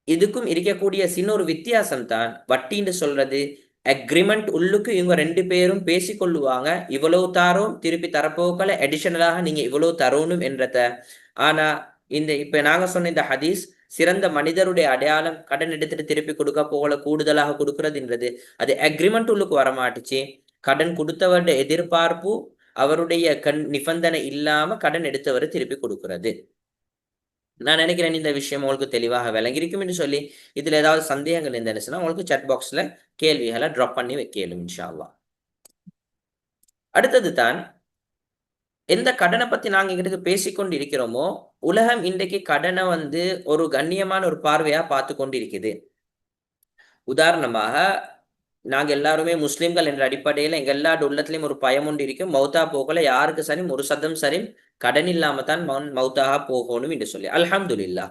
இதுக்கும் இருக்கக்கூடிய சின்ன ஒரு வித்தியாசம் தான் வட்டின்னு சொல்றது. அக்ரிமெண்ட் உள்ளுக்கு இவங்க 2 பேரும் பேசிக்கொள்ளுவாங்க, இவ்வளவு தாரோம் திருப்பி தரப்போக்கல அடிஷனலாக நீங்க இவ்வளவு தரணும் என்றத. ஆனா இந்த இப்ப நாங்க சொன்ன இந்த ஹதீஸ் சிறந்த மனிதருடைய அடையாளம் கடன் எடுத்துட்டு திருப்பி கொடுக்க போகல கூடுதலாக கொடுக்கறதுன்றது அது அக்ரிமெண்ட் உள்ளுக்கு வரமாட்டுச்சு. கடன் கொடுத்தவருடைய எதிர்பார்ப்பு அவருடைய நிபந்தனை இல்லாம கடன் எடுத்தவரை திருப்பி கொடுக்கிறது. நான் நினைக்கிறேன் இந்த விஷயம் உங்களுக்கு தெளிவாக விளங்கியிருக்கும் என்று சொல்லி, இதுல ஏதாவது சந்தேகங்கள் இருந்துச்சுன்னா உங்களுக்கு சாட் பாக்ஸ்ல கேள்விகளை ட்ராப் பண்ணி வைக்கலும் இன்ஷா அல்லாஹ். அடுத்தது தான் எந்த கடனை பத்தி நாங்க இங்கிட்டு பேசிக்கொண்டு இருக்கிறோமோ, உலகம் இன்றைக்கு கடனை ஒரு கண்ணியமான ஒரு பார்வையா பார்த்து கொண்டு இருக்குது. உதாரணமாக நாங்க எல்லாருமே முஸ்லிம்கள் என்ற அடிப்படையில எங்க எல்லா உள்ளத்திலையும் ஒரு பயம் ஒன்று இருக்கும், மௌத்தா போகல யாருக்கு சரி ஒரு சதம் சரி கடன் இல்லாம தான் மௌத்தாக போகணும் என்று சொல்லி. அல்ஹம்துலில்லாஹ்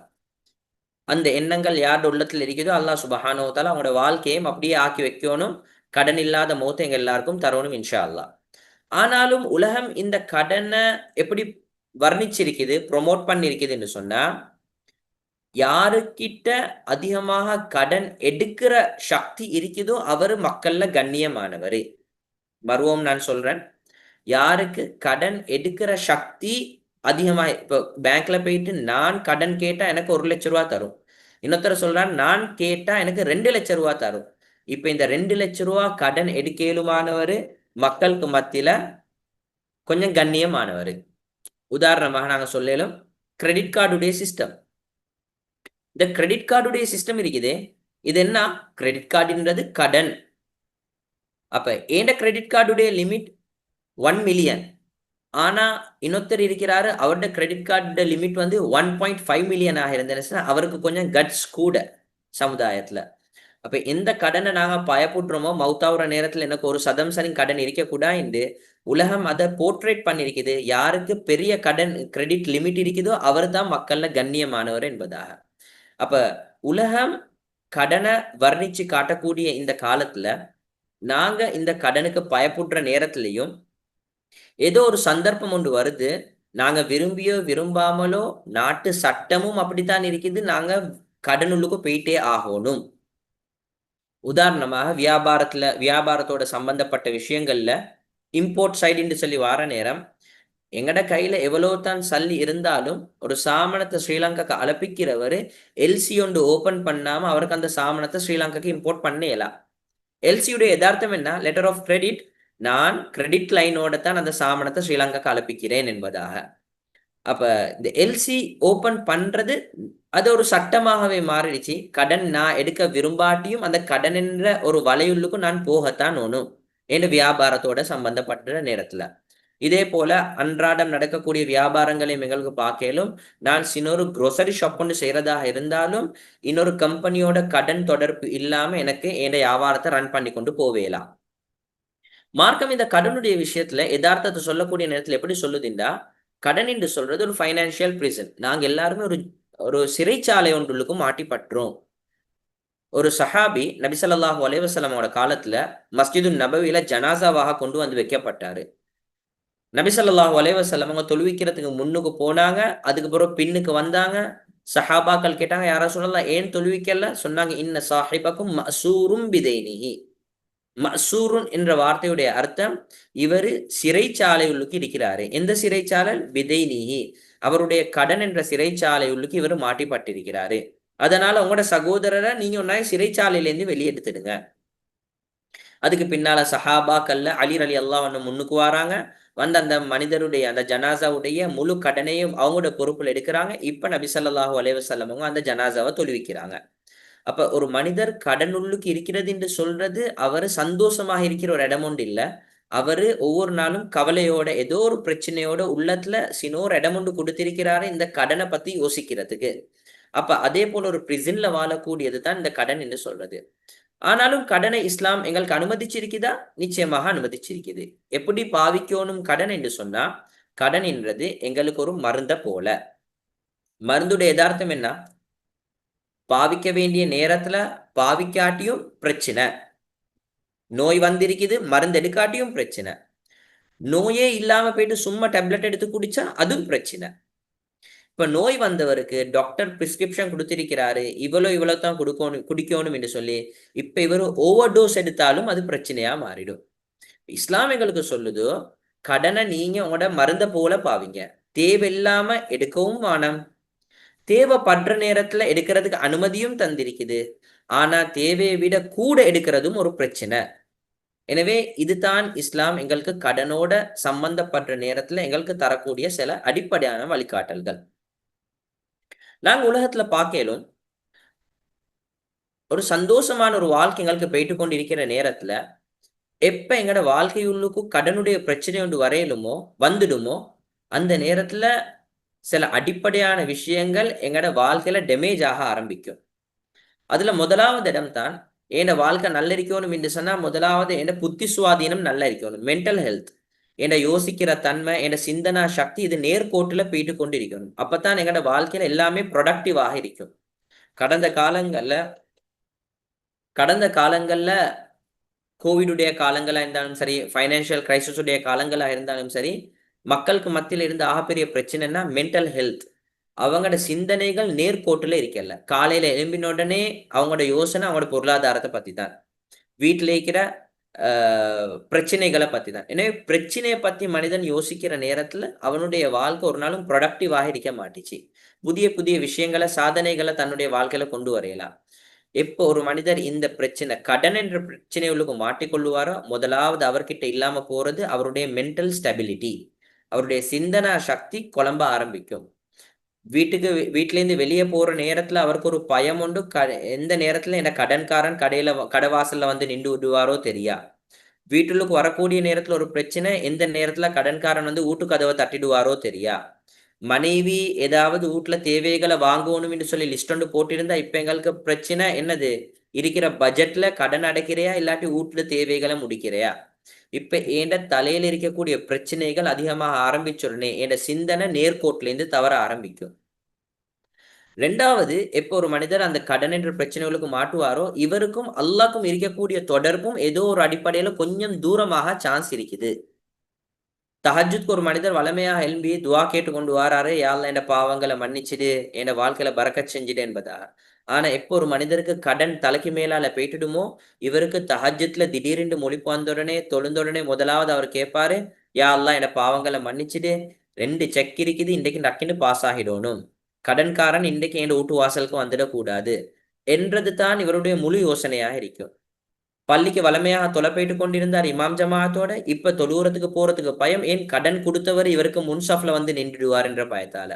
அந்த எண்ணங்கள் யாரோட உள்ளத்துல இருக்குதோ அல்லாஹ் சுப்ஹானஹு வ தஆலா அவங்களோட வாழ்க்கையும் அப்படியே ஆக்கி வைக்கணும், கடன் இல்லாத மௌத்தை எங்க எல்லாருக்கும் தரணும் இன்ஷா அல்லாஹ். ஆனாலும் உலகம் இந்த கடனை எப்படி வர்ணிச்சிருக்குது, ப்ரொமோட் பண்ணிருக்குதுன்னு சொன்னா, யாருக்கிட்ட அதிகமாக கடன் எடுக்கிற சக்தி இருக்குதோ அவரு மக்கள்ல கண்ணியமானவரு. மறுவோம் நான் சொல்றேன், யாருக்கு கடன் எடுக்கிற சக்தி அதிகமா, இப்போ பேங்க்ல போயிட்டு நான் கடன் கேட்டா எனக்கு 1,00,000 தரும், இன்னொருத்தர் சொல்றான் நான் கேட்டா எனக்கு 2,00,000 தரும். இப்ப இந்த 2,00,000 கடன் எடுக்கலுமானவரு மக்களுக்கு மத்தியில கொஞ்சம் கண்ணியமானவரு. உதாரணமாக நாங்க சொல்லலும் கிரெடிட் கார்டுடைய சிஸ்டம். இந்த கிரெடிட் கார்டுடைய சிஸ்டம் இருக்குது, இது என்ன, கிரெடிட் கார்டுன்றது கடன். அப்ப ஏண்ட கிரெடிட் கார்டுடைய லிமிட் 1 மில்லியன், ஆனா இன்னொருத்தர் இருக்கிறாரு அவருடைய கிரெடிட் கார்டு லிமிட் 1.5 மில்லியன் ஆக இருந்துச்சுன்னா அவருக்கு கொஞ்சம் கட்ஸ் கூட சமுதாயத்துல. அப்ப எந்த கடனை நாங்க பயப்படுறோமோ மௌத்தாவுற நேரத்துல எனக்கு ஒரு சதம் சரி கடன் இருக்கக்கூடாது உலகம் அதை போர்ட்ரேட் பண்ணிருக்குது. யாருக்கு பெரிய கடன் கிரெடிட் லிமிட் இருக்குதோ அவர் தான் மக்கள்ல கண்ணியமானவர் என்பதாக. அப்ப உலகம் கடனை வர்ணிச்சு காட்டக்கூடிய இந்த காலத்துல நாங்க இந்த கடனுக்கு பயப்படுற நேரத்திலையும் ஏதோ ஒரு சந்தர்ப்பம் ஒன்று வருது, நாங்க விரும்பியோ விரும்பாமலோ நாட்டு சட்டமும் அப்படித்தான் இருக்குது, நாங்க கடனுள்ளுக்கு போயிட்டே ஆகணும். உதாரணமாக வியாபாரத்தோட சம்பந்தப்பட்ட விஷயங்கள்ல இம்போர்ட் சைடுன்னு சொல்லி வார நேரம் எங்கட கையில எவ்வளவு தான் சல்லி இருந்தாலும் ஒரு சாமனத்தை ஸ்ரீலங்காக்கு அலப்பிக்கிறவர் எல்சி ஒன்று ஓபன் பண்ணாம அவருக்கு அந்த சாமனத்தை ஸ்ரீலங்காக்கு இம்போர்ட் பண்ணலாம். எல்சியுடைய யதார்த்தம் என்ன, லெட்டர் ஆஃப் கிரெடிட், நான் கிரெடிட் லைனோட தான் அந்த சாமனத்தை ஸ்ரீலங்காக்கு அலப்பிக்கிறேன் என்பதாக. அப்ப இந்த எல்சி ஓபன் பண்றது அது ஒரு சட்டமாகவே மாறிடுச்சு. கடன் நான் எடுக்க விரும்பாட்டியும் அந்த கடன் என்ற ஒரு வலையுள்ளுக்கும் நான் போகத்தான் ஒண்ணும் என் வியாபாரத்தோட சம்பந்தப்பட்ட நேரத்துல. இதே போல அன்றாடம் நடக்கக்கூடிய வியாபாரங்களையும் எங்களுக்கு பார்க்கலும், நான் இன்னொரு குரோசரி ஷாப் ஒன்று செய்யறதாக இருந்தாலும் இன்னொரு கம்பெனியோட கடன் தொடர்பு இல்லாம எனக்கு என் வியாபாரத்தை ரன் பண்ணி கொண்டு போவேலாம். மார்க்கம் இந்த கடனுடைய விஷயத்துல யதார்த்தத்தை சொல்லக்கூடிய நேரத்துல எப்படி சொல்லுதுண்டா, கடன் என்று சொல்றது ஒரு ஃபைனான்சியல் பிரிசன். நாங்க எல்லாருமே ஒரு சிறைச்சாலை ஒன்றுக்கும் மாட்டிப்பற்றோம். ஒரு சஹாபி நபி ஸல்லல்லாஹு அலைஹி வஸல்லமோட காலத்துல மஸ்ஜிதுன் நபவியில ஜனாசாவாக கொண்டு வந்து வைக்கப்பட்டாரு. நபி ஸல்லல்லாஹு அலைஹி வஸல்லம் அவங்க தொழுவிக்கிறதுக்கு முன்னுக்கு போனாங்க, அதுக்கு பிறகு பின்னுக்கு வந்தாங்க. சஹாபாக்கள் கேட்டாங்க, யார சொல்லலாம் ஏன் தொழுவிக்கல? சொன்னாங்க, இன்ன சாஹிபக்கும் மஅசூரும் பிதைனிஹி, மசூருன் என்ற வார்த்தையுடைய அர்த்தம் இவர் சிறைச்சாலை உள்ளுக்கு இருக்கிறாரு. எந்த சிறைச்சாலை? பிதைனிஹி, அவருடைய கடன் என்ற சிறைச்சாலை உள்ளுக்கு இவர் மாட்டிப்பட்டிருக்கிறாரு. அதனால உங்களோட சகோதரரை நீங்க ஒன்னா சிறைச்சாலையிலேருந்து வெளியெடுத்துடுங்க. அதுக்கு பின்னால சஹாபாக்கள்ல அலி அலி அல்லாஹ் முன்னுக்கு வராங்க. வந்து அந்த மனிதருடைய அந்த ஜனாசாவுடைய முழு கடனையும் அவங்களோட பொறுப்புல எடுக்கிறாங்க. இப்ப நபி ஸல்லல்லாஹு அலைஹி வஸல்லம் அவங்க அந்த ஜனாசாவை தொழுவிக்கிறாங்க. அப்ப ஒரு மனிதர் கடனுள்ளுக்கு இருக்கிறது என்று சொல்றது அவரு சந்தோஷமாக இருக்கிற ஒரு இடம் ஒன்று இல்ல. அவரு ஒவ்வொரு நாளும் கவலையோட ஏதோ ஒரு பிரச்சனையோட உள்ளத்துல சினோர் இடம் ஒன்று கொடுத்திருக்கிறாரு இந்த கடனை பத்தி யோசிக்கிறதுக்கு. அப்ப அதே போல ஒரு பிரிசன்ல வாழக்கூடியது தான் இந்த கடன் என்று சொல்றது. ஆனாலும் கடனை இஸ்லாம் எங்களுக்கு அனுமதிச்சிருக்குதா? நிச்சயமாக அனுமதிச்சிருக்குது. எப்படி பாவிக்கணும் கடன் என்று சொன்னா, கடன் என்றது எங்களுக்கு ஒரு மருந்த போல. மருந்துடைய யதார்த்தம் என்ன? பாவிக்க வேண்டிய நேரத்துல பாவிக்காட்டியும் பிரச்சனை. நோய் வந்திருக்குது, மருந்து எடுக்காட்டியும் பிரச்சனை. நோயே இல்லாம போயிட்டு சும்மா டேப்லெட் எடுத்து குடிச்சா அதுவும் பிரச்சனை. இப்ப நோய் வந்தவருக்கு டாக்டர் பிரிஸ்கிரிப்ஷன் கொடுத்திருக்கிறாரு, இவ்வளவு தான் குடிக்கணும் என்று சொல்லி, இப்ப இவர் ஓவர் டோஸ் எடுத்தாலும் அது பிரச்சனையா மாறிடும். இஸ்லாம் எங்களுக்கு சொல்லுதோ, கடனை நீங்க உங்களோட மருந்த போல பாவிங்க. தேவையில்லாம எடுக்கவும் வேணாம். தேவைப்படுற நேரத்துல எடுக்கிறதுக்கு அனுமதியும் தந்திருக்குது. ஆனா தேவையை விட கூட எடுக்கிறதும் ஒரு பிரச்சனை. எனவே இதுதான் இஸ்லாம் எங்களுக்கு கடனோட சம்பந்தப்படுற நேரத்துல எங்களுக்கு தரக்கூடிய சில அடிப்படையான வழிகாட்டல்கள். நாங்க உலகத்துல பார்க்கலும் ஒரு சந்தோஷமான ஒரு வாழ்க்கை எங்களுக்கு போயிட்டு கொண்டு இருக்கிற நேரத்துல எப்ப எங்கட வாழ்க்கையுள்ளுக்கு கடனுடைய பிரச்சனை ஒன்று வரையலுமோ வந்துடுமோ அந்த நேரத்துல சில அடிப்படையான விஷயங்கள் எங்கட வாழ்க்கையில டேமேஜ் ஆக ஆரம்பிக்கும். அதுல முதலாவது இடம் தான் என் வாழ்க்கை நல்ல இருக்கணும் என்று சொன்னா முதலாவது என் புத்தி சுவாதீனம் நல்லா இருக்கணும், மென்டல் ஹெல்த். என் யோசிக்கிற தன்மை, என் சிந்தனா சக்தி இது நேர்கோட்டுல போயிட்டு கொண்டு இருக்கணும். அப்பதான் எங்கட வாழ்க்கையில எல்லாமே ப்ரொடக்டிவாக இருக்கும். கடந்த காலங்கள்ல கடந்த காலங்கள்ல கோவிடுடைய காலங்களா இருந்தாலும் சரி, ஃபைனான்சியல் கிரைசிஸ் உடைய காலங்களா இருந்தாலும் சரி, மக்களுக்கு மத்தியில் இருந்த ஆகப்பெரிய பிரச்சனைன்னா மென்டல் ஹெல்த். அவங்களோட சிந்தனைகள் நேர்கோட்டுல இருக்கல. காலையில எழும்பின உடனே அவங்களோட யோசனை அவங்களோட பொருளாதாரத்தை பத்தி தான், வீட்டில் இருக்கிற பிரச்சனைகளை பத்தி தான். எனவே பிரச்சனையை பத்தி மனிதன் யோசிக்கிற நேரத்துல அவனுடைய வாழ்க்கை ஒரு நாளும் ப்ரொடக்டிவாக இருக்க மாட்டிச்சு. புதிய புதிய விஷயங்களை சாதனைகளை தன்னுடைய வாழ்க்கையில கொண்டு வரையலாம். எப்போ ஒரு மனிதர் இந்த பிரச்சனை கடன் என்ற பிரச்சனைகளுக்கு மாட்டிக்கொள்ளுவாரோ முதலாவது அவர்கிட்ட இல்லாம போறது அவருடைய மென்டல் ஸ்டெபிலிட்டி, அவருடைய சிந்தனா சக்தி குழம்ப ஆரம்பிக்கும். வீட்டுல இருந்து வெளியே போற நேரத்துல அவருக்கு ஒரு பயம் உண்டு. எந்த நேரத்துல என்ன கடன்காரன் கடைவாசல்ல வந்து நின்று விடுவாரோ தெரியா. வீட்டுக்கு வரக்கூடிய நேரத்துல ஒரு பிரச்சனை, எந்த நேரத்துல கடன்காரன் வந்து வீட்டு கதவை தட்டிடுவாரோ தெரியா. மனைவி ஏதாவது வீட்டுல தேவைகளை வாங்கணும் என்று சொல்லி லிஸ்ட் ஒன்று போட்டிருந்தா இப்ப எங்களுக்கு பிரச்சனை என்னது? இருக்கிற பட்ஜெட்ல கடன் அடைக்கிறையா இல்லாட்டி வீட்டுல தேவைகளை முடிக்கிறையா? இப்ப என் தலையில இருக்கக்கூடிய பிரச்சனைகள் அதிகமாக ஆரம்பிச்சுடனே என் சிந்தனை நேர்கோட்டுல இருந்து தவற ஆரம்பிக்கும். ரெண்டாவது, எப்போ ஒரு மனிதர் அந்த கடன் என்ற பிரச்சனைகளுக்கு மாட்டுவாரோ இவருக்கும் அல்லாஹ்க்கும் இருக்கக்கூடிய தொடர்பும் ஏதோ ஒரு அடிப்படையில கொஞ்சம் தூரமாக சான்ஸ் இருக்குது. தஹஜ்ஜுத்க்கு ஒரு மனிதர் வளமையாக எழும்பி துவா கேட்டு கொண்டு வாராரு, யா அல்லாஹ் என் பாவங்களை மன்னிச்சிடு, என் வாழ்க்கையில பரக்கத் செஞ்சிடு என்பதா. ஆனா எப்போ ஒரு மனிதருக்கு கடன் தலைக்கு மேலால போயிட்டுடுமோ இவருக்கு தஹஜ்ஜுத்ல திடீரென்று முழிப்பு வந்தவுடனே தொழுந்தவுடனே முதலாவது அவர் கேட்பாரு, யா அல்லாஹ் என் பாவங்களை மன்னிச்சிடு, 2 செக் இருக்குது இன்றைக்கு டக்குன்னு பாஸ் ஆகிடணும், கடன்காரன் இன்றைக்கு என் வீட்டு வாசலுக்கு வந்துடக்கூடாது என்றது தான் இவருடைய முழு யோசனையாக இருக்கும். பள்ளிக்கு வளமையாக தொலை போயிட்டு கொண்டிருந்தார் இமாம் ஜமாஅத்தோட. இப்ப தொழுவுறதுக்கு போறதுக்கு பயம். ஏன்? கடன் கொடுத்தவர் இவருக்கு முன்சாஃப்ல வந்து நின்றுடுவார் என்ற பயத்தால.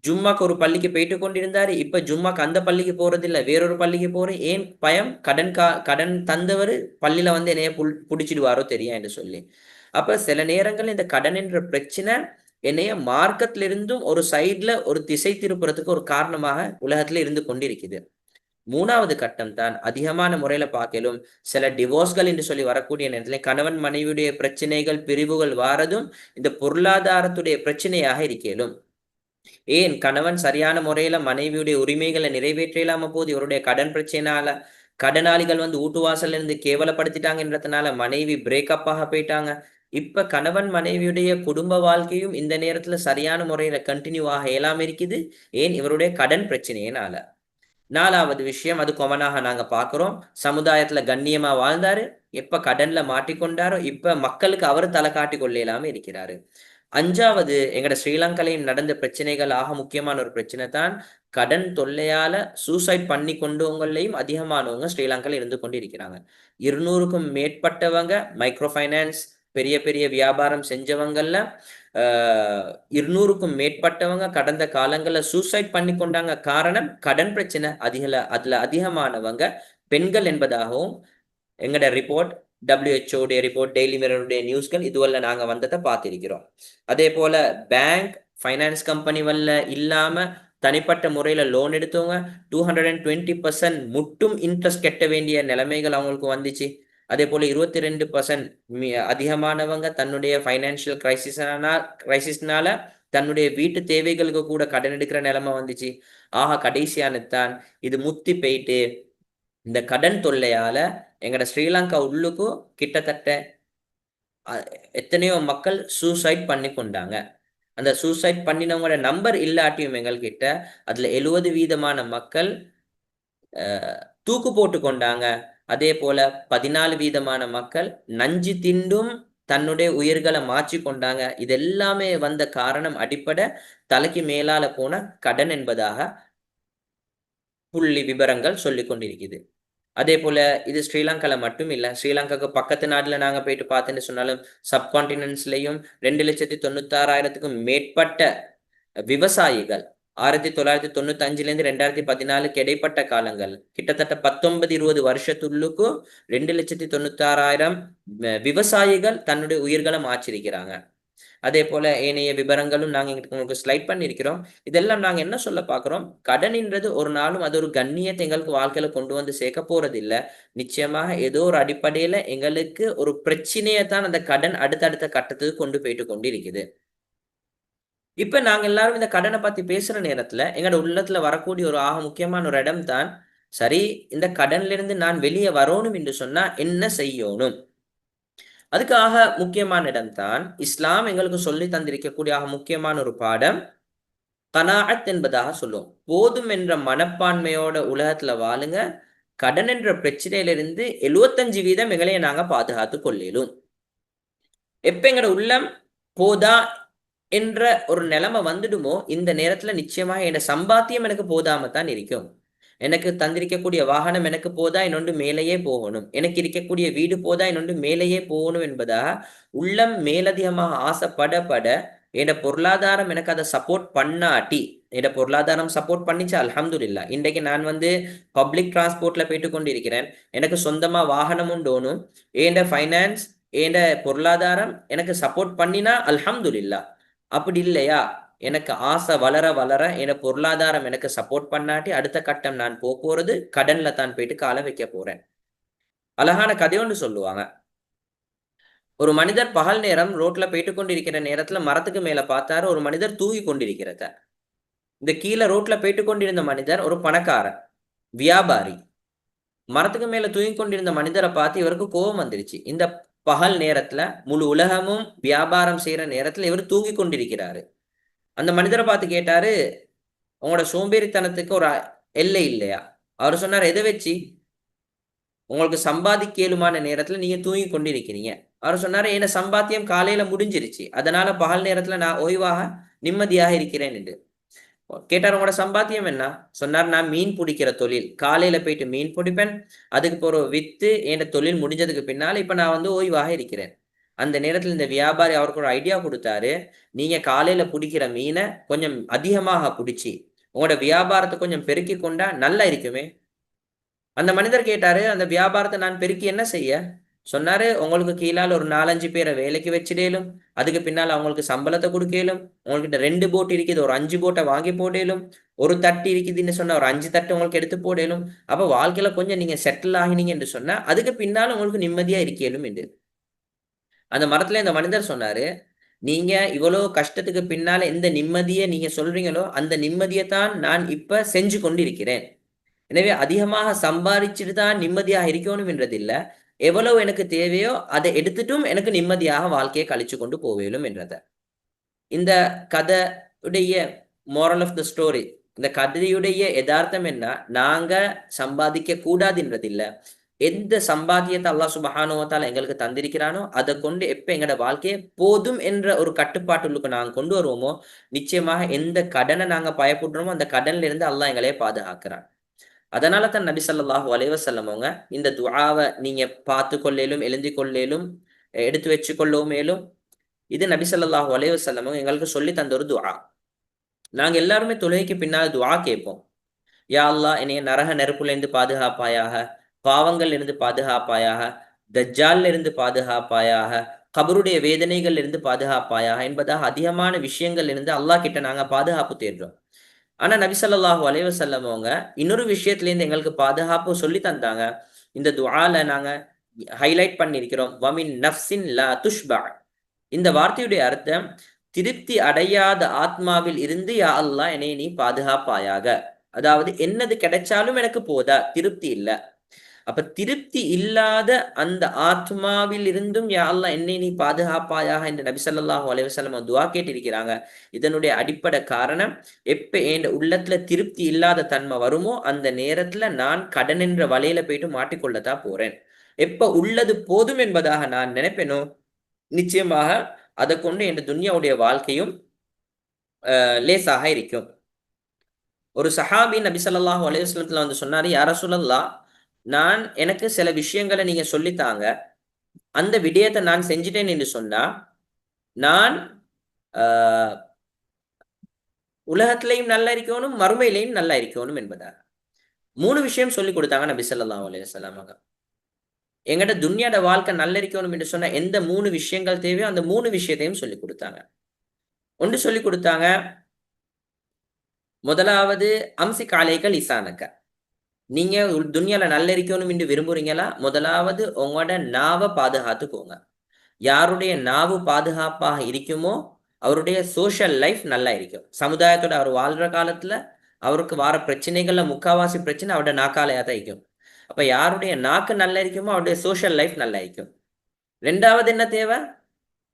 ஜும்மாக்கு ஒரு பள்ளிக்கு போயிட்டு கொண்டிருந்தாரு, இப்ப ஜும்மாக்கு அந்த பள்ளிக்கு போறதில்ல, வேறொரு பள்ளிக்கு போறேன். ஏன் பயம்? கடன் தந்தவர் பள்ளியில வந்து என்னைய புடிச்சிடுவாரோ தெரியா என்று சொல்லி. அப்ப சில நேரங்கள் இந்த கடன் என்ற பிரச்சனை என்னைய மார்க்கத்துல இருந்தும் ஒரு சைட்ல ஒரு திசை திருப்புறதுக்கு ஒரு காரணமாக உலகத்துல இருந்து கொண்டிருக்குது. மூணாவது கட்டம் தான் அதிகமான முறையில பார்க்கலும் சில டிவோர்ஸ்கள் என்று சொல்லி வரக்கூடிய நேரத்துல கணவன் மனைவியுடைய பிரச்சனைகள் பிரிவுகள் வாரதும் இந்த பொருளாதாரத்துடைய பிரச்சனையாக இருக்கலும். ஏன்? கணவன் சரியான முறையில மனைவியுடைய உரிமைகளை நிறைவேற்றலாம போது இவருடைய கடன் பிரச்சனையால கடனாளிகள் வந்து வீட்டுவாசல்ல இருந்து கேவலப்படுத்திட்டாங்கன்றதுனால மனைவி பிரேக்கப் ஆக போயிட்டாங்க. இப்ப கணவன் மனைவியுடைய குடும்ப வாழ்க்கையும் இந்த நேரத்துல சரியான முறையில கண்டினியூ ஆக இயலாம இருக்குது. ஏன்? இவருடைய கடன் பிரச்சனையினால. நாலாவது விஷயம், அது கொமனாக நாங்க பார்க்கிறோம், சமுதாயத்துல கண்ணியமா வாழ்ந்தாரு, எப்ப கடன்ல மாட்டிக்கொண்டாரோ இப்ப மக்களுக்கு அவர் தலை காட்டி கொள்ளலாம இருக்கிறாரு. அஞ்சாவது, எங்கட ஸ்ரீலங்காலையும் நடந்த பிரச்சனைகள் ஆக முக்கியமான ஒரு பிரச்சனை தான் கடன் தொல்லையால சூசைட் பண்ணி கொண்டவங்களையும் அதிகமானவங்க ஸ்ரீலங்கால இருந்து கொண்டு இருக்கிறாங்க. 200க்கும் மேற்பட்டவங்க மைக்ரோ ஃபைனான்ஸ் பெரிய பெரிய வியாபாரம் செஞ்சவங்கல்ல 200க்கும் மேற்பட்டவங்க கடந்த காலங்களில் சூசைட் பண்ணி கொண்டாங்க. காரணம் கடன் பிரச்சனை. அதுல அதிகமானவங்க பெண்கள் என்பதாகவும் எங்கட ரிப்போர்ட், WHO உடைய ரிப்போர்ட், டெய்லி மிரருடைய நியூஸ்கள் இதுவல்ல நாங்க வந்ததை பார்த்திருக்கிறோம். அதே போல பேங்க் ஃபைனான்ஸ் கம்பெனி வல்ல இல்லாம தனிப்பட்ட முறையில லோன் எடுத்தவங்க 220% மட்டும் இன்ட்ரெஸ்ட் கட்ட வேண்டிய நிலைமைகள் அவங்களுக்கு வந்துச்சு. அதே போல 22% அதிகமானவங்க தன்னுடைய ஃபைனான்சியல் கிரைசிஸ்னால தன்னுடைய வீட்டு தேவைகளுக்கு கூட கடன் எடுக்கிற நிலைமை வந்துச்சு. ஆக கடைசியானதான் இது முத்தி போயிட்டு இந்த கடன் தொல்லையால எங்கட ஸ்ரீலங்கா உள்ளுக்கும் கிட்டத்தட்ட எத்தனையோ மக்கள் சூசைட் பண்ணி கொண்டாங்க. அந்த சூசைட் பண்ணினவங்களோட நம்பர் இல்லாட்டியும் எங்கள்கிட்ட அதுல 70% மக்கள் தூக்கு போட்டு கொண்டாங்க. அதே போல 14% மக்கள் நஞ்சு திண்டும் தன்னுடைய உயிர்களை மாற்றி கொண்டாங்க. இது எல்லாமே வந்த காரணம் அடிப்படை தலைக்கு மேலால போன கடன் என்பதாக புள்ளி விவரங்கள் சொல்லிக் கொண்டிருக்குது. அதே போல இது ஸ்ரீலங்கால மட்டும் இல்ல, ஸ்ரீலங்காக்கு பக்கத்து நாட்டுல நாங்க போயிட்டு பார்த்தேன்னு சொன்னாலும் சப்கான்டினென்ட்ஸ்லயும் 2,96,000க்கும் மேற்பட்ட விவசாயிகள் 1995லேருந்து 2014க்கு இடைப்பட்ட காலங்கள் கிட்டத்தட்ட 19-20 வருஷத்துள்ளுக்கும் 2,96,000 விவசாயிகள் தன்னுடைய உயிர்களை மாற்றிருக்கிறாங்க. அதே போல ஏனைய விவரங்களும் நாங்க உங்களுக்கு ஸ்லைட் பண்ணியிருக்கிறோம். இதெல்லாம் நாங்க என்ன சொல்ல பாக்குறோம், கடன்ன்றது ஒரு நாளும் அது ஒரு கண்ணியத்தை எங்களுக்கு வாழ்க்கையில கொண்டு வந்து சேர்க்க போறது இல்ல. நிச்சயமாக ஏதோ ஒரு அடிப்படையில எங்களுக்கு ஒரு பிரச்சனையை தான் அந்த கடன் அடுத்தடுத்த கட்டத்துக்கு கொண்டு போயிட்டு கொண்டு இருக்குது. இப்ப நாங்க எல்லாரும் இந்த கடனை பத்தி பேசுற நேரத்துல எங்களோட உள்ளத்துல வரக்கூடிய ஒரு ஆக முக்கியமான ஒரு இடம் தான், சரி இந்த கடன்ல இருந்து நான் வெளியே வரணும் என்று சொன்னா என்ன செய்யணும். அதுக்காக முக்கியமான இடம் தான் இஸ்லாம் எங்களுக்கு சொல்லி தந்திருக்கக்கூடிய முக்கியமான ஒரு பாடம் கனாஅத் என்பதாக சொல்லுவோம். போதும் என்ற மனப்பான்மையோட உலகத்துல வாழுங்க. கடன் என்ற பிரச்சனையிலிருந்து 75% எங்களைய நாங்க பாதுகாத்து கொள்ளிடும். எப்ப எங்கட உள்ளம் போதா என்ற ஒரு நிலைமை வந்துடுமோ இந்த நேரத்துல நிச்சயமாக என் சம்பாத்தியம் எனக்கு போதாமத்தான் இருக்கும். எனக்கு தந்திருக்கக்கூடிய வாகனம் எனக்கு போதா இன்னொன்று மேலேயே போகணும், எனக்கு இருக்கக்கூடிய வீடு போதா இன்னொன்று மேலேயே போகணும் என்பதா உள்ளம் மேலதிகமாக ஆசைப்படப்பட என் பொருளாதாரம் எனக்கு அதை சப்போர்ட் பண்ணாட்டி, என் பொருளாதாரம் சப்போர்ட் பண்ணிச்சா அல்ஹம்துலில்லாஹ். இன்றைக்கு நான் பப்ளிக் டிரான்ஸ்போர்ட்ல போயிட்டு கொண்டு இருக்கிறேன். எனக்கு சொந்தமா வாகனம் உண்டோனும், ஏண்ட ஃபைனான்ஸ் ஏண்ட பொருளாதாரம் எனக்கு சப்போர்ட் பண்ணினா அல்ஹம்துலில்லாஹ். அப்படி இல்லையா, எனக்கு ஆசை வளர வளர என பொருளாதாரம் எனக்கு சப்போர்ட் பண்ணாட்டி அடுத்த கட்டம் நான் போறது கடன்ல தான் போயிட்டு காலை வைக்க போறேன். அழகான கதை ஒன்று சொல்லுவாங்க. ஒரு மனிதர் பகல் நேரம் ரோட்ல போயிட்டு கொண்டிருக்கிற நேரத்துல மரத்துக்கு மேல பார்த்தாரு ஒரு மனிதர் தூங்கி கொண்டிருக்கிறத. இந்த கீழே ரோட்ல போயிட்டு கொண்டிருந்த மனிதர் ஒரு பணக்காரன் வியாபாரி. மரத்துக்கு மேல தூங்கி கொண்டிருந்த மனிதரை பார்த்து இவருக்கு கோபம் வந்துருச்சு. இந்த பகல் நேரத்துல முழு உலகமும் வியாபாரம் செய்யற நேரத்துல இவர் தூங்கி கொண்டிருக்கிறாரு. அந்த மனிதரை பார்த்து கேட்டாரு, உங்களோட சோம்பேறித்தனத்துக்கு ஒரு எல்லை இல்லையா? அவர் சொன்னார், எதை வச்சு உங்களுக்கு சம்பாதிக்கலுமான நேரத்துல நீங்க தூங்கி கொண்டிருக்கிறீங்க? அவர் சொன்னாரு, என்ன சம்பாத்தியம் காலையில முடிஞ்சிருச்சு, அதனால பகல் நேரத்துல நான் ஓய்வாக நிம்மதியாக இருக்கிறேன் என்று. கேட்டார், உங்களோட சம்பாத்தியம் என்ன? சொன்னார், நான் மீன் பிடிக்கிற தொழில், காலையில போயிட்டு மீன் பிடிப்பேன், அதுக்கு போற வித்து என் தொழில் முடிஞ்சதுக்கு பின்னால இப்ப நான் ஓய்வாக இருக்கிறேன். அந்த நேரத்துல இந்த வியாபாரி அவருக்கு ஒரு ஐடியா கொடுத்தாரு, நீங்க காலையில பிடிக்கிற மீனை கொஞ்சம் அதிகமாக பிடிச்சி உங்களோட வியாபாரத்தை கொஞ்சம் பெருக்கி கொண்டா நல்லா இருக்குமே. அந்த மனிதர் கேட்டாரு, அந்த வியாபாரத்தை நான் பெருக்கி என்ன செய்ய? சொன்னாரு, உங்களுக்கு கீழால் ஒரு 4-5 பேரை வேலைக்கு வச்சிடலும், அதுக்கு பின்னால் அவங்களுக்கு சம்பளத்தை கொடுக்கலும், உங்கள்கிட்ட 2 போட் இருக்குது ஒரு 5 போட்டை வாங்கி போடலும், ஒரு தட்டு இருக்குதுன்னு சொன்னா ஒரு 5 தட்டு உங்களுக்கு எடுத்து போடலும். அப்ப வாழ்க்கையில கொஞ்சம் நீங்க செட்டில் ஆகினீங்க என்று சொன்னா அதுக்கு பின்னால உங்களுக்கு நிம்மதியா இருக்கலும் என்று. அந்த மரத்துல இந்த மனிதர் சொன்னாரு, நீங்க இவ்வளவு கஷ்டத்துக்கு பின்னால எந்த நிம்மதியை நீங்க சொல்றீங்களோ அந்த நிம்மதியை தான் நான் இப்ப செஞ்சு கொண்டிருக்கிறேன். எனவே அதிகமாக சம்பாதிச்சுட்டு தான் நிம்மதியாக இருக்கணும் என்றது இல்ல, எவ்வளவு எனக்கு தேவையோ அதை எடுத்துட்டும் எனக்கு நிம்மதியாக வாழ்க்கையை கழிச்சு கொண்டு போவேலும் என்றத. இந்த கதையுடைய மோரல் ஆஃப் த ஸ்டோரி, இந்த கதையுடைய யதார்த்தம் என்ன, நாங்க சம்பாதிக்க கூடாதுன்றது இல்ல, எந்த சம்பாத்தியத்தை அல்லாஹ் சுப்ஹானஹு வ தஆலா எங்களுக்கு தந்திருக்கிறானோ அதை கொண்டு எப்ப எங்களோட வாழ்க்கையை போதும் என்ற ஒரு கட்டுப்பாட்டுள்ளுக்கு நாங்கள் கொண்டு வருவோமோ, நிச்சயமாக எந்த கடனை நாங்க பயப்படுறோமோ அந்த கடன்ல இருந்து அல்லாஹ் எங்களையே பாதுகாக்கிறான். அதனால தான் நபி ஸல்லல்லாஹு அலைஹி வஸல்லம் அவங்க இந்த துஆவை நீங்க பார்த்து கொள்ளேலும், எழுதி கொள்ளேலும், எடுத்து வச்சு கொள்ளவும் மேலும். இது நபி ஸல்லல்லாஹு அலைஹி வஸல்லம் அவங்க எங்களுக்கு சொல்லி தந்த ஒரு துஆ. நாங்க எல்லாருமே தொழுகைக்கு பின்னால் துஆ கேட்போம். யா அல்லாஹ் என்னைய நரக நெருப்புலேருந்து பாதுகாப்பாயாக, பாவங்கள்ல இருந்து பாதுகாப்பாயாக, தஜ்ஜால்ல இருந்து பாதுகாப்பாயாக, கபருடைய வேதனைகள்ல இருந்து பாதுகாப்பாயாக என்பதாக அதிகமான விஷயங்கள்ல இருந்து அல்லாஹ் கிட்ட நாங்க பாதுகாப்பு தேடுறோம். ஆனா நபி ஸல்லல்லாஹு அலைஹி வஸல்லம் அவங்க இன்னொரு விஷயத்துல இருந்து எங்களுக்கு பாதுகாப்பு சொல்லி தந்தாங்க. இந்த துஆல நாங்க ஹைலைட் பண்ணியிருக்கிறோம். வமின் நஃப்ஸின் லா துஷ்பா. இந்த வார்த்தையுடைய அர்த்தம் திருப்தி அடையாத ஆத்மாவில் இருந்து யா அல்லாஹ் என்னை நீ பாதுகாப்பாயாக. அதாவது என்னது கிடைச்சாலும் எனக்கு போதா, திருப்தி இல்ல. அப்ப திருப்தி இல்லாத அந்த ஆத்மாவில் இருந்தும் யா அல்லாஹ் என்னை நீ பாதுகாப்பாயாக என்று நபி ஸல்லல்லாஹு அலைஹி வஸல்லம் துஆ கேட்டிருக்கிறாங்க. இதனுடைய அடிப்படை காரணம், எப்ப என் உள்ளத்துல திருப்தி இல்லாத தன்மை வருமோ அந்த நேரத்துல நான் கடன் என்ற வலையில போயிட்டு மாட்டிக்கொள்ளத்தான் போறேன். எப்ப உள்ளது போதும் என்பதாக நான் நினைப்பேனோ, நிச்சயமாக அதை கொண்டு என் துன்யாவுடைய வாழ்க்கையும் லேசாக இருக்கும். ஒரு சஹாபி நபி ஸல்லல்லாஹு அலைஹி வஸல்லத்துல வந்து சொன்னாரு, யா ரசூலல்லாஹ், எனக்கு சில விஷயங்களை நீங்க சொல்லித்தாங்க. அந்த விடயத்தை நான் செஞ்சிட்டேன் என்று சொன்னா, நான் ஆஹ் உலகத்திலையும் நல்லா இருக்கணும், மறுமையிலையும் நல்லா இருக்கணும் என்பதாக 3 விஷயம் சொல்லி கொடுத்தாங்க நபி ஸல்லல்லாஹு அலைஹி வஸல்லம். எங்கட துன்யாட வாழ்க்கை நல்லா இருக்கணும் என்று சொன்னா எந்த 3 விஷயங்கள் தேவையோ அந்த 3 விஷயத்தையும் சொல்லி கொடுத்தாங்க. ஒன்று சொல்லி கொடுத்தாங்க, முதலாவது அம்சிக் அலைக லிசானக. நீங்க துன்யால நல்ல இருக்கணும் என்று விரும்புறீங்களா? முதலாவது உங்களோட நாவை பாதுகாத்துக்கோங்க. யாருடைய நாவு பாதுகாப்பாக இருக்குமோ அவருடைய சோஷியல் லைஃப் நல்லா இருக்கும். சமுதாயத்தோட அவர் வாழ்ற காலத்துல அவருக்கு வார பிரச்சனைகள்ல முக்காவாசி பிரச்சனை அவருடைய நாக்காலையா தான் இருக்கும். அப்ப யாருடைய நாக்கு நல்லா இருக்குமோ அவருடைய சோஷியல் லைஃப் நல்லா இருக்கும். ரெண்டாவது என்ன தேவை?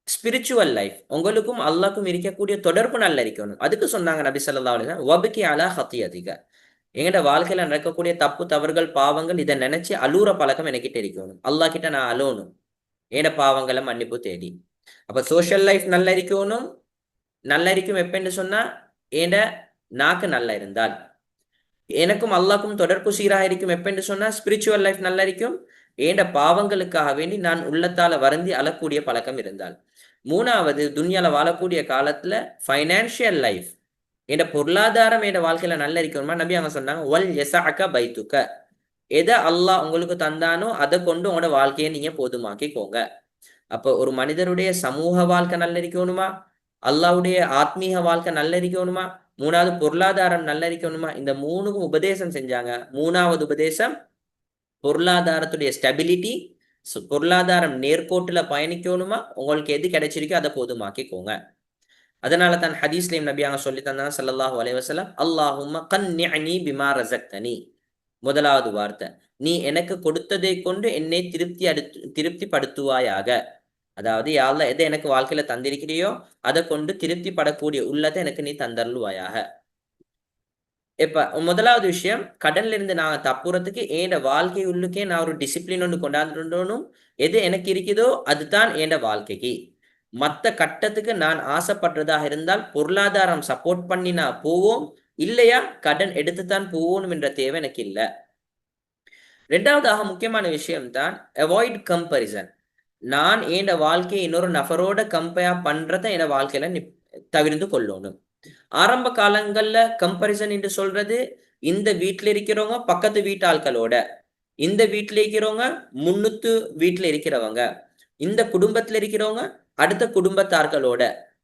Spiritual life. உங்களுக்கும் அல்லாஹ்க்கும் இருக்கக்கூடிய தொடர்பு நல்லா இருக்கணும். அதுக்கு சொன்னாங்க நபி ஸல்லல்லாஹு அலைஹி வஸல்லம், வப்கி அலா ஹத்தியதிக. எங்கட வாழ்க்கையில நடக்கக்கூடிய தப்பு தவறுகள் பாவங்கள் இதை நினைச்சு அழுற பழக்கம் என்கிட்ட இருக்கணும். அல்லாஹ் கிட்ட நான் அழணும், ஏட பாவங்களை மன்னிப்பு தேடி. அப்ப சோஷியல் லைஃப் நல்லா இருக்கணும். நல்லா இருக்கும் எப்பன்னு சொன்னா ஏட நாக்கு நல்லா இருந்தால். எனக்கும் அல்லாஹ்க்கும் தொடர்பு சீராக இருக்கும் எப்பன்னு சொன்னா ஸ்பிரிச்சுவல் லைஃப் நல்லா இருக்கும். ஏண்ட பாவங்களுக்காக வேண்டி நான் உள்ளத்தால வருந்தி அழக்கூடிய பழக்கம் இருந்தால். மூணாவது, துன்யால வாழக்கூடிய காலத்துல ஃபைனான்சியல் லைஃப், என்ற பொருளாதாரம் என்ற வாழ்க்கையில நல்லா இருக்கணுமா? நபி அவங்க சொன்னாங்க, வல் யஸஅக பைத்துக. எதை அல்லாஹ் உங்களுக்கு தந்தானோ அதை கொண்டு உங்களோட வாழ்க்கையை நீங்க போதுமாக்கிக்கோங்க. அப்ப ஒரு மனிதருடைய சமூக வாழ்க்கை நல்ல இருக்கணுமா? அல்லாஹ்வுடைய ஆத்மீக வாழ்க்கை நல்ல இருக்கணுமா? மூணாவது பொருளாதாரம் நல்ல இருக்கணுமா? இந்த மூணுக்கும் உபதேசம் செஞ்சாங்க. மூணாவது உபதேசம், பொருளாதாரத்துடைய ஸ்டெபிலிட்டி, பொருளாதாரம் நேர்கோட்டுல பயணிக்கணுமா? உங்களுக்கு எது கிடைச்சிருக்கோ அதை போதுமாக்கிக்கோங்க. அதனால தான் ஹதீஸ்லயும் நபி அவங்க சொல்லி தந்தாங்க ஸல்லல்லாஹு அலைஹி வஸல்லம், அல்லாஹும்ம கன்னிஅனி பிமா ரஸக்தனி. முதலாவது வார்த்தை, நீ எனக்கு கொடுத்ததை கொண்டு என்னை திருப்திப்படுத்துவாயாக. அதாவது யா அல்லாஹ் எதை எனக்கு வாழ்க்கையில தந்திருக்கிறியோ அதை கொண்டு திருப்திப்படக்கூடிய உள்ளத்தை எனக்கு நீ தந்தருள்வாயாக. இப்ப முதலாவது விஷயம், கடன்ல இருந்து நான் தப்புறதுக்கு ஏண்ட வாழ்க்கை உள்ளுக்கே நான் ஒரு டிசிப்ளின் ஒன்று கொண்டாந்துடணும். எது எனக்கு இருக்குதோ அதுதான் ஏண்ட வாழ்க்கைக்கு. மத்த கட்டத்துக்கு நான் ஆசைப்படுறதாக இருந்தால் பொருளாதாரம் சப்போர்ட் பண்ணி நான் போவோம், இல்லையா கடன் எடுத்துத்தான் போகணும் என்ற தேவை எனக்கு இல்லை. ரெண்டாவதாக முக்கியமான விஷயம் தான் அவாய்ட் கம்பரிசன். நான் என் வாழ்க்கையை இன்னொரு நபரோட கம்பேர் பண்றதை என் வாழ்க்கையில தவிர்த்து கொள்ளணும். ஆரம்ப காலங்கள்ல கம்பரிசன் என்று சொல்றது, இந்த வீட்டுல இருக்கிறவங்க பக்கத்து வீட்டு ஆட்களோட, இந்த வீட்டுல இருக்கிறவங்க முன்னுத்து வீட்டுல இருக்கிறவங்க, இந்த குடும்பத்துல இருக்கிறவங்க அடுத்த குடும்பத்தார்களோட,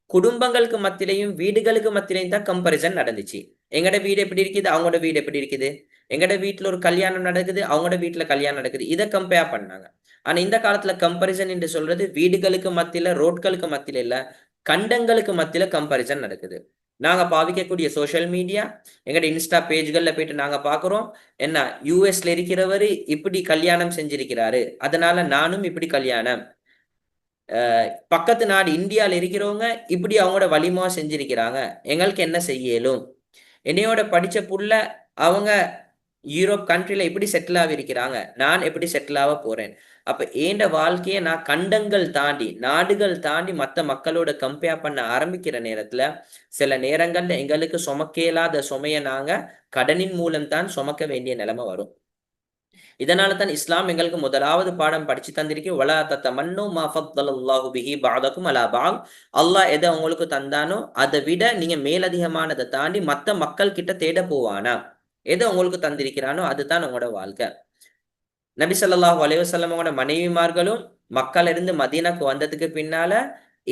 குடும்பங்களுக்கு மத்தியிலையும் வீடுகளுக்கு மத்தியிலையும் தான் கம்பரிசன் நடந்துச்சு. எங்கட வீடு எப்படி இருக்குது, அவங்களோட வீடு எப்படி இருக்குது. எங்கட வீட்டுல ஒரு கல்யாணம் நடக்குது, அவங்களோட வீட்டுல கல்யாணம் நடக்குது. இதை கம்பேர் பண்ணாங்க. ஆனா இந்த காலத்துல கம்பரிசன் என்று சொல்றது வீடுகளுக்கு மத்தியில, ரோட்களுக்கு மத்தியில இல்ல, கண்டங்களுக்கு மத்தியில கம்பரிசன் நடக்குது. நாங்க பாவிக்கக்கூடிய சோசியல் மீடியா, எங்கட இன்ஸ்டா பேஜ்கள்ல போயிட்டு நாங்க பாக்குறோம், என்ன யூஎஸ்ல இருக்கிறவரு இப்படி கல்யாணம் செஞ்சிருக்கிறாரு, அதனால நானும் இப்படி கல்யாணம். பக்கத்து நாடு இந்தியாவில் இருக்கிறவங்க இப்படி அவங்களோட வலிமா செஞ்சிருக்கிறாங்க, எங்களுக்கு என்ன செய்யலும். என்னையோட படிச்ச புள்ள அவங்க யூரோப் கண்ட்ரில எப்படி செட்டில் ஆகிருக்கிறாங்க, நான் எப்படி செட்டில் ஆக போறேன். அப்ப ஏண்ட வாழ்க்கையை நான் கண்டங்கள் தாண்டி நாடுகள் தாண்டி மற்ற மக்களோட கம்பேர் பண்ண ஆரம்பிக்கிற நேரத்துல சில நேரங்கள்ல எங்களுக்கு சுமக்க இயலாத சுமையை நாங்க கடனின் மூலம் தான் சுமக்க வேண்டிய நிலைமை வரும். இதனால தான் இஸ்லாம் எங்களுக்கு முதலாவது பாடம் படிச்சு தந்திருக்கு, வலா தத்தமன்னு மா ஃபத்தலல்லாஹு பிஹி பஅதகும் அலா பஅத். அல்லாஹ் எதை உங்களுக்கு தந்தானோ அதை விட நீங்க மேலதிகமானதை தாண்டி மத்த மக்கள் கிட்ட தேட போவானா. எதை உங்களுக்கு தந்திருக்கிறானோ அதுதான் உங்களோட வாழ்க்கை. நபி ஸல்லல்லாஹு அலைஹி வஸல்லமோட மனைவிமார்களும் மக்கள் இருந்து மதீனாக்கு வந்ததுக்கு பின்னால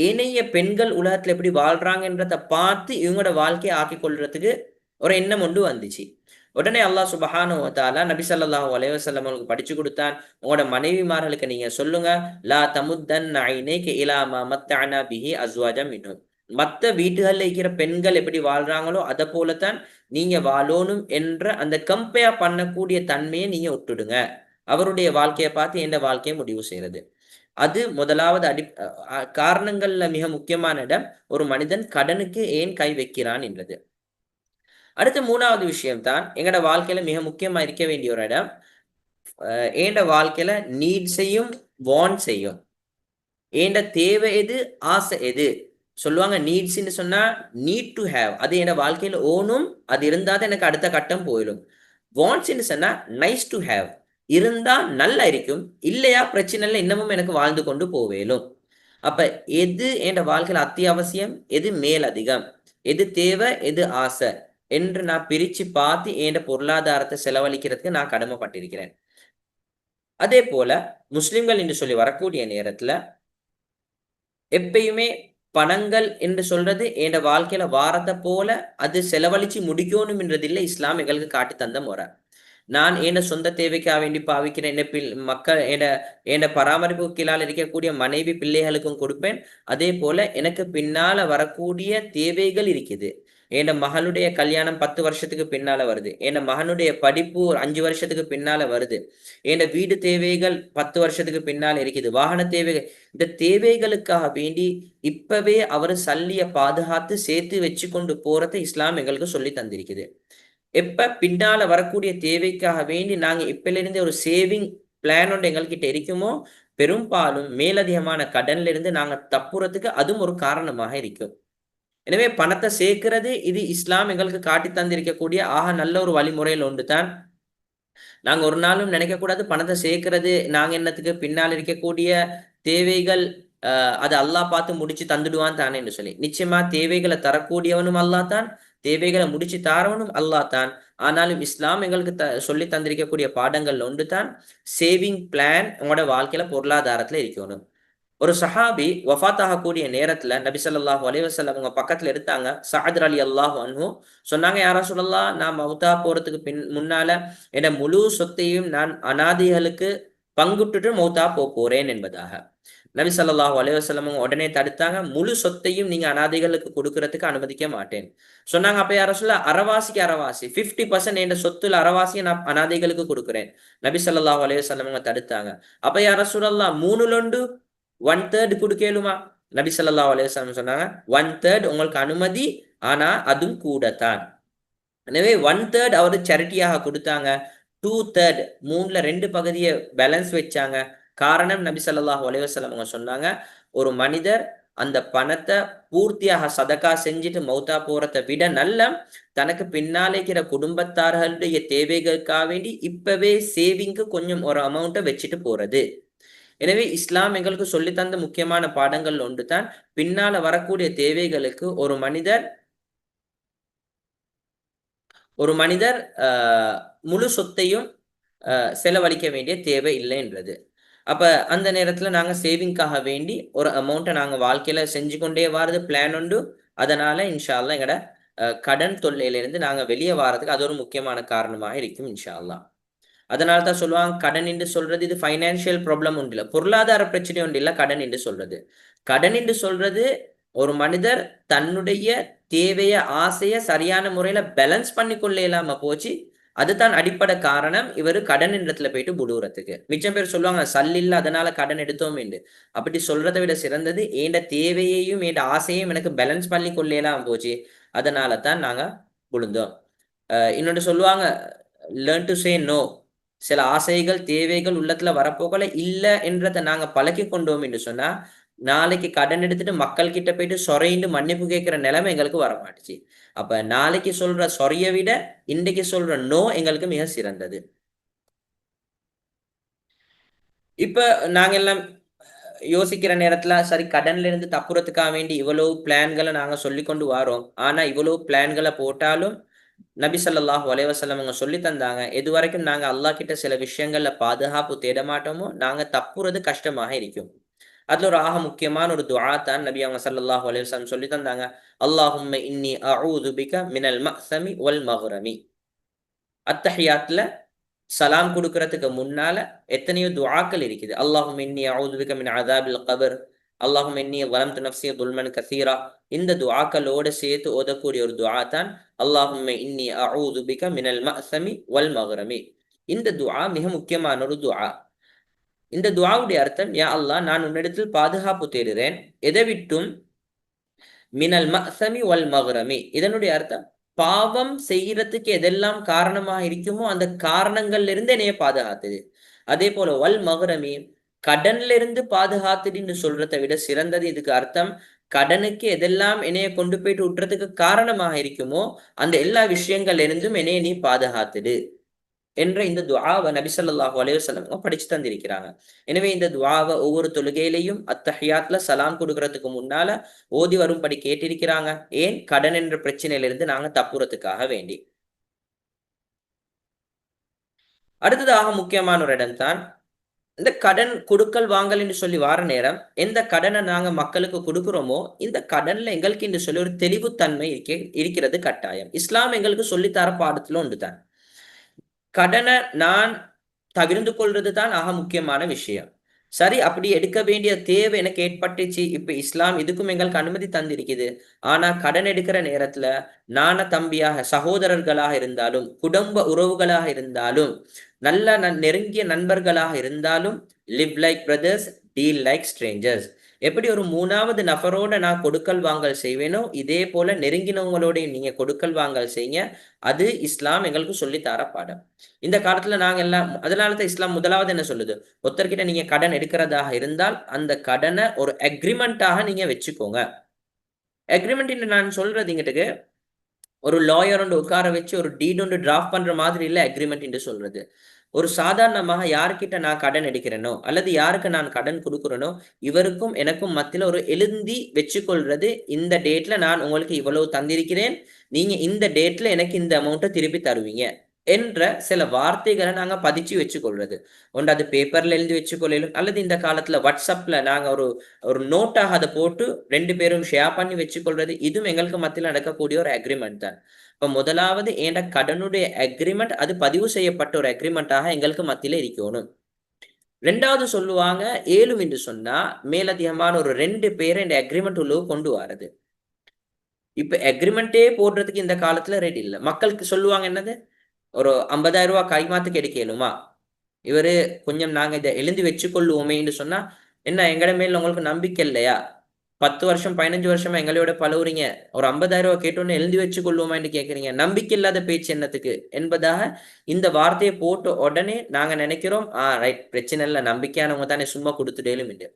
ஏனைய பெண்கள் உலகத்துல எப்படி வாழ்றாங்கன்றத பார்த்து இவங்களோட வாழ்க்கையை ஆக்கிக் கொள்றதுக்கு ஒரு எண்ணம் ஒன்று வந்துச்சு. உடனே அல்லாஹ் சுப்ஹானஹு வ தஆலா நபி ஸல்லல்லாஹு அலைஹி வஸல்லம் அவங்களுக்கு படிச்சு கொடுத்தான், உங்களோட மனைவிமார்களுக்கு நீங்க சொல்லுங்க, லா தமுத்தன்ன ஐனைக இலா மா மத்தஅனா பிஹி அஸ்வாஜம் மின்ஹும். மத்த வீட்டுகள்ல இருக்கிற பெண்கள் எப்படி வாழ்றாங்களோ அதை போலத்தான் நீங்க வாழணும் என்ற அந்த கம்பேர் பண்ணக்கூடிய தன்மையை நீங்க விட்டுடுங்க. அவருடைய வாழ்க்கையை பார்த்து எந்த வாழ்க்கையை முடிவு செய்யறது. அது முதலாவது காரணங்கள்ல மிக முக்கியமான இடம், ஒரு மனிதன் கடனுக்கு ஏன் கை வைக்கிறான் என்றது. அடுத்த மூணாவது விஷயம் தான் எங்கட வாழ்க்கையில மிக முக்கியமா இருக்க வேண்டிய ஒரு இடம், ஏண்ட வாழ்க்கையில நீட்ஸையும் வாண்ட்ஸையும். ஏண்ட தேவை எது, ஆசை எது. சொல்லுவாங்க நீட்ஸ்ன்னு சொன்னா நீட் டு ஹேவ், அது என் வாழ்க்கையில ஓனும், அது இருந்தா தான் எனக்கு அடுத்த கட்டம் போயிடும். வாண்ட்ஸ்ன்னு சொன்னா நைஸ் டு ஹேவ், இருந்தா நல்லா இருக்கும், இல்லையா பிரச்சனை இல்லை, இன்னமும் எனக்கு வாழ்ந்து கொண்டு போவேலும். அப்ப எது என் வாழ்க்கையில அத்தியாவசியம், எது மேலதிகம், எது தேவை, எது ஆசை என்று நான் பிரிச்சு பார்த்து என் பொருளாதாரத்தை செலவழிக்கிறதுக்கு நான் கடமைப்பட்டிருக்கிறேன். அதே போல முஸ்லிம்கள் என்று சொல்லி வரக்கூடிய நேரத்துல எப்பயுமே பணங்கள் என்று சொல்றது என் வாழ்க்கையில வாரத்தை போல அது செலவழிச்சு முடிக்கணும் என்றதில்லை. இஸ்லாம் எங்களுக்கு காட்டி தந்த முறை. நான் என் சொந்த தேவைக்காக வேண்டி பாவிக்கிறேன். மக்கள் என் பராமரிப்பு கீழால் இருக்கக்கூடிய மனைவி பிள்ளைகளுக்கும் கொடுப்பேன். அதே போல எனக்கு பின்னால வரக்கூடிய தேவைகள் இருக்குது. என் மகளுடைய கல்யாணம் 10 வருஷத்துக்கு பின்னால வருது. என் மகனுடைய படிப்பு ஒரு 5 வருஷத்துக்கு பின்னால வருது. என் வீடு தேவைகள் 10 வருஷத்துக்கு பின்னால இருக்குது. வாகன தேவைகள். இந்த தேவைகளுக்காக வேண்டி இப்பவே அவர் சல்லிய பாதுகாத்து சேர்த்து வச்சு கொண்டு போறதை இஸ்லாம் எங்களுக்கு சொல்லி தந்திருக்குது. எப்ப பின்னால வரக்கூடிய தேவைக்காக வேண்டி நாங்க இப்பிலிருந்து ஒரு சேவிங் பிளான் ஒன்று எங்கள்கிட்ட இருக்குமோ, பெரும்பாலும் மேலதிகமான கடன்ல இருந்து நாங்க தப்புறதுக்கு அதுவும் ஒரு காரணமாக இருக்கும். எனவே பணத்தை சேர்க்கிறது இது இஸ்லாம் எங்களுக்கு காட்டி தந்திருக்கக்கூடிய ஆக நல்ல ஒரு வழிமுறையில் ஒன்று தான். நாங்க ஒரு நாளும் நினைக்கக்கூடாது பணத்தை சேர்க்கிறது நாங்க என்னத்துக்கு, பின்னால் இருக்கக்கூடிய தேவைகள் அது அல்லாஹ் பார்த்து முடிச்சு தந்துடுவான் தானே என்று சொல்லி. நிச்சயமா தேவைகளை தரக்கூடியவனும் அல்லாஹ் தான், தேவைகளை முடிச்சு தாரவனும் அல்லாஹ் தான். ஆனாலும் இஸ்லாம் எங்களுக்கு சொல்லி தந்திருக்கக்கூடிய பாடங்கள் ஒன்று தான் சேவிங் பிளான் உங்களோட வாழ்க்கையில பொருளாதாரத்துல இருக்கணும். ஒரு சஹாபி வஃபாத் ஆகக்கூடிய நேரத்துல நபி ஸல்லல்லாஹு அலைஹி வஸல்லம் அவங்க பக்கத்துல எடுத்தாங்க. சஅத் ரலியல்லாஹு அன்ஹு சொன்னாங்க, யா ரசூலல்லாஹ், நான் மௌத்தா போறதுக்கு முன்னால என் முழு சொத்தையும் நான் அனாதைகளுக்கு பங்குட்டுட்டு மௌத்தா போறேன் என்பதாக. நபி ஸல்லல்லாஹு அலைஹி வஸல்லம் உடனே தடுத்தாங்க, முழு சொத்தையும் நீங்க அனாதைகளுக்கு கொடுக்கறதுக்கு அனுமதிக்க மாட்டேன் சொன்னாங்க. அப்ப யா ரசூலல்லாஹ், அரவாசிக்கு அரவாசி 50% என் சொத்துல அரவாசியை நான் அனாதைகளுக்கு கொடுக்கிறேன். நபி ஸல்லல்லாஹு அலைஹி வஸல்லம் தடுத்தாங்க. அப்ப யா ரசூலல்லாஹ், 3/2 1/3 கொடுக்கலுமா? நபி ஸல்லல்லாஹு அலைஹி வஸல்லம் சொன்னாங்க, 1/3 உங்களுக்கு அனுமதி, ஆனா அதுவும் கூடத்தான். எனவே 1/3 அவரு சேரிட்டியாக கொடுத்தாங்க. 2/3 மூணுல 2 பகுதியை பேலன்ஸ் வச்சாங்க. காரணம் நபி ஸல்லல்லாஹு அலைஹி வஸல்லம் அவங்க சொன்னாங்க, ஒரு மனிதர் அந்த பணத்தை பூர்த்தியாக சதக்கா செஞ்சுட்டு மௌத்தா போறதை விட நல்ல தனக்கு பின்னாலே இருக்கிற குடும்பத்தார்களுடைய தேவைகளுக்காக வேண்டி இப்பவே சேவிங்க்கு கொஞ்சம் ஒரு அமௌண்ட்டை வச்சுட்டு போறது. எனவே இஸ்லாம் எங்களுக்கு சொல்லி தந்த முக்கியமான பாடங்கள் ஒன்று தான் பின்னால வரக்கூடிய தேவைகளுக்கு ஒரு மனிதர் முழு சொத்தையும் செலவழிக்க வேண்டிய தேவை இல்லை என்றது. அப்ப அந்த நேரத்துல நாங்க சேவிங்காக வேண்டி ஒரு அமௌண்ட்டை நாங்க வாழ்க்கையில செஞ்சு கொண்டே வாரது பிளான் உண்டு. அதனால இன்ஷா அல்லாஹ் எங்கட கடன் தொல்லையிலிருந்து நாங்க வெளியே வாரதுக்கு அது ஒரு முக்கியமான காரணமாக இருக்கும் இன்ஷா அல்லாஹ். அதனால தான் சொல்லுவாங்க, கடன் என்று சொல்றது இது ஃபைனான்சியல் ப்ராப்ளம் ஒன்று இல்லை, பொருளாதார பிரச்சனை ஒன்று இல்லை கடன் என்று சொல்றது. கடன் என்று சொல்றது ஒரு மனிதர் தன்னுடைய தேவைய ஆசைய சரியான முறையில பேலன்ஸ் பண்ணி கொள்ள இல்லாம போச்சு. அதுதான் அடிப்படை காரணம் இவர் கடன் இடத்துல போயிட்டு புடுறதுக்கு. மிச்சம் பேர் சொல்லுவாங்க சல்லில்ல அதனால கடன் எடுத்தோம் என்று. அப்படி சொல்றதை விட சிறந்தது ஏண்ட தேவையையும் ஏண்ட ஆசையையும் எனக்கு பேலன்ஸ் பண்ணி கொள்ள இல்லாம போச்சு, அதனால தான் நாங்க விழுந்தோம். இன்னொன்று சொல்லுவாங்க, லேர்ன் டு சே நோ. சில ஆசைகள் தேவைகள் உள்ளத்துல வரப்போகல இல்ல என்றதை நாங்க பழக்கி கொண்டோம் என்று சொன்னா நாளைக்கு கடன் எடுத்துட்டு மக்கள் கிட்ட போயிட்டு சொறையிட்டு மன்னிப்பு கேட்கிற நிலைமை எங்களுக்கு வர மாட்டுச்சு. அப்ப நாளைக்கு சொல்ற சொறைய விட இன்றைக்கு சொல்ற நோ எங்களுக்கு மிக சிறந்தது. இப்ப நாங்க எல்லாம் யோசிக்கிற நேரத்துல சரி கடன்ல இருந்து தப்புறதுக்காக வேண்டி இவ்வளவு பிளான்களை நாங்க சொல்லி கொண்டு வரோம். ஆனா இவ்வளவு பிளான்களை போட்டாலும் நபி ஸல்லல்லாஹு அலைஹி வஸல்லம் அவங்க சொல்லி தந்தாங்க, எது வரைக்கும் நாங்க அல்லாஹ் கிட்ட சில விஷயங்கள்ல பாதுகாப்பு தேட மாட்டோமோ நாங்க தப்புறது கஷ்டமாக இருக்கும். அதுல ஒரு ஆக முக்கியமான ஒரு துஆ தான் நபி அவங்க ஸல்லல்லாஹு அலைஹி வஸல்லம் சொல்லி தந்தாங்க, அல்லாஹும்ம இன்னி அஊது பிக மினல் மஅஸமி வல் மக்ரமி. அத்தஹியாத்ல சலாம் கொடுக்கறதுக்கு முன்னால எத்தனையோ துஆக்கள் இருக்குது. அல்லாஹும்ம இன்னி அஊது பிக மின் அஸாபில் கப்ர், அல்லாஹும்ம இன்னி ظلمت நஃப்ஸி ظுல்மன் கஸீரா. இந்த துஆக்களோட சேர்த்து ஓதக்கூடிய ஒரு துஆ தான் அல்லாஹும்ம இன்னி அஊது பிக மினல் மஅஸமி வல் மக்ரமி. இந்த துஆ மிக முக்கியமான ஒரு துஆ. இந்த துஆவுடைய அர்த்தம், யா அல்லாஹ் நான் உன்னிடத்தில் பாதுகாப்பு தேடுறேன் எதை விட்டும், மினல் மஅஸமி வல் மக்ரமி. இதனுடைய அர்த்தம் பாவம் செய்யறதுக்கு எதெல்லாம் காரணமாக இருக்குமோ அந்த காரணங்கள்ல இருந்து என்னைய பாதுகாத்துது. அதே போல வல் மக்ரமி கடன்ல இருந்து பாதுகாத்துடுன்னு சொல்றதை விட சிறந்தது. இதுக்கு அர்த்தம் கடனுக்கு எதெல்லாம் என்னைய கொண்டு போயிட்டு விட்டுறதுக்கு காரணமாக இருக்குமோ அந்த எல்லா விஷயங்கள்ல இருந்தும் என்னைய நீ பாதுகாத்துடு என்ற இந்த துஆவை நபி ஸல்லல்லாஹு அலைஹி வஸல்லம் படிச்சு தந்திருக்கிறாங்க. எனவே இந்த துஆவை ஒவ்வொரு தொழுகையிலையும் அத்தஹியாத்ல சலாம் கொடுக்கறதுக்கு முன்னால ஓதி வரும்படி கேட்டிருக்கிறாங்க. ஏன்? கடன் என்ற பிரச்சனையிலிருந்து நாங்க தப்புறதுக்காக வேண்டி. அடுத்ததாக முக்கியமான ஒரு இடம் தான் இந்த கடன் கொடுக்கல் வாங்கல் என்று சொல்லி வார நேரம் எந்த கடனை நாங்க மக்களுக்கு கொடுக்கிறோமோ இந்த கடன்ல எங்களுக்கு என்று சொல்லி ஒரு தெளிவுத்தன்மை இருக்கிறது கட்டாயம். இஸ்லாம் எங்களுக்கு சொல்லித்தர பாடத்துல ஒன்று தான். கடனை நான் தவிர்ந்து கொள்றது தான் ஆக முக்கியமான விஷயம். சரி, அப்படி எடுக்க வேண்டிய தேவை எனக்கு ஏற்பட்டுச்சு. இப்ப இஸ்லாம் இதுக்கும் எங்களுக்கு அனுமதி தந்திருக்குது. ஆனா கடன் எடுக்கிற நேரத்துல நான தம்பியாக சகோதரர்களாக இருந்தாலும் குடும்ப உறவுகளாக இருந்தாலும் நல்ல நெருங்கிய நண்பர்களாக இருந்தாலும் live like brothers deal like strangers. எப்படி ஒரு மூணாவது நபரோட நான் கொடுக்கல் வாங்கல் செய்வேனோ இதே போல நெருங்கினவங்களோட நீங்க கொடுக்கல் வாங்கல் செய்யுங்க. அது இஸ்லாம் எங்களுக்கு சொல்லி தர பாடம். இந்த காலத்துல நாங்க எல்லாம் அதனாலதான் இஸ்லாம் முதலாவது என்ன சொல்லுது, ஒருத்தர்கிட்ட நீங்க கடன் எடுக்கிறதாக இருந்தால் அந்த கடனை ஒரு அக்ரிமெண்டாக நீங்க வச்சுக்கோங்க. அக்ரிமெண்ட் நான் சொல்றது இங்கிட்டுக்கு ஒரு லாயர் ஒன்று உட்கார வச்சு ஒரு டீட் ஒன்று டிராஃப்ட் பண்ற மாதிரி இல்ல அக்ரிமெண்ட் என்று சொல்றது. ஒரு சாதாரணமாக யார்கிட்ட நான் கடன் எடுக்கிறேனோ அல்லது யாருக்கு நான் கடன் கொடுக்கிறேனோ இவருக்கும் எனக்கும் மத்தியில ஒரு எழுந்தி வச்சுக்கொள்றது, இந்த டேட்ல நான் உங்களுக்கு இவ்வளவு தந்திருக்கிறேன், நீங்க இந்த டேட்ல எனக்கு இந்த அமௌண்ட்டை திருப்பி தருவீங்க என்ற சில வார்த்தைகளை நாங்க பதிச்சு வச்சுக்கொள்றது. ஒன்று அது பேப்பர்ல எழுதி வச்சுக்கொள்ளலும் அல்லது இந்த காலத்துல வாட்ஸ்அப்ல நாங்க ஒரு ஒரு நோட்டாக அதை போட்டு ரெண்டு பேரும் ஷேர் பண்ணி வச்சுக்கொள்றது. இதுவும் எங்களுக்கு மத்தியில் நடக்கக்கூடிய ஒரு அக்ரிமெண்ட் தான். இப்ப முதலாவது என்ற கடனுடைய அக்ரிமெண்ட் அது பதிவு செய்யப்பட்ட ஒரு அக்ரிமெண்டாக எங்களுக்கு மத்தியில இருக்கணும். ரெண்டாவது சொல்லுவாங்க, ஏலும் என்று சொன்னா மேலதிகமான ஒரு ரெண்டு பேரை இந்த அக்ரிமெண்ட் உள்ள கொண்டு வரது. இப்ப அக்ரிமெண்டே போடுறதுக்கு இந்த காலத்துல ரெடி இல்லை. மக்களுக்கு சொல்லுவாங்க என்னது, ஒரு 50,000 ரூபாய் கைமாத்துக்கு எடுக்கலுமா, இவரு கொஞ்சம் நாங்க இதை எழுதி வச்சுக்கொள்ளுவோமேன்னு சொன்னா, என்ன எங்கட மேல உங்களுக்கு நம்பிக்கை இல்லையா? 10 வருஷம் 15 வருஷமா எங்களோட பழகுறீங்க, ஒரு 50,000 ரூபாய் கேட்டோன்னு எழுதி வச்சுக்கொள்ளுவோமான்னு கேட்கறீங்க, நம்பிக்கை இல்லாத பேச்சு என்னத்துக்கு என்பதாக இந்த வார்த்தையை போட்ட உடனே நாங்க நினைக்கிறோம், ரைட், பிரச்சனை இல்லை, நம்பிக்கையானவங்க தானே சும்மா கொடுத்துட்டேலும் இல்லை.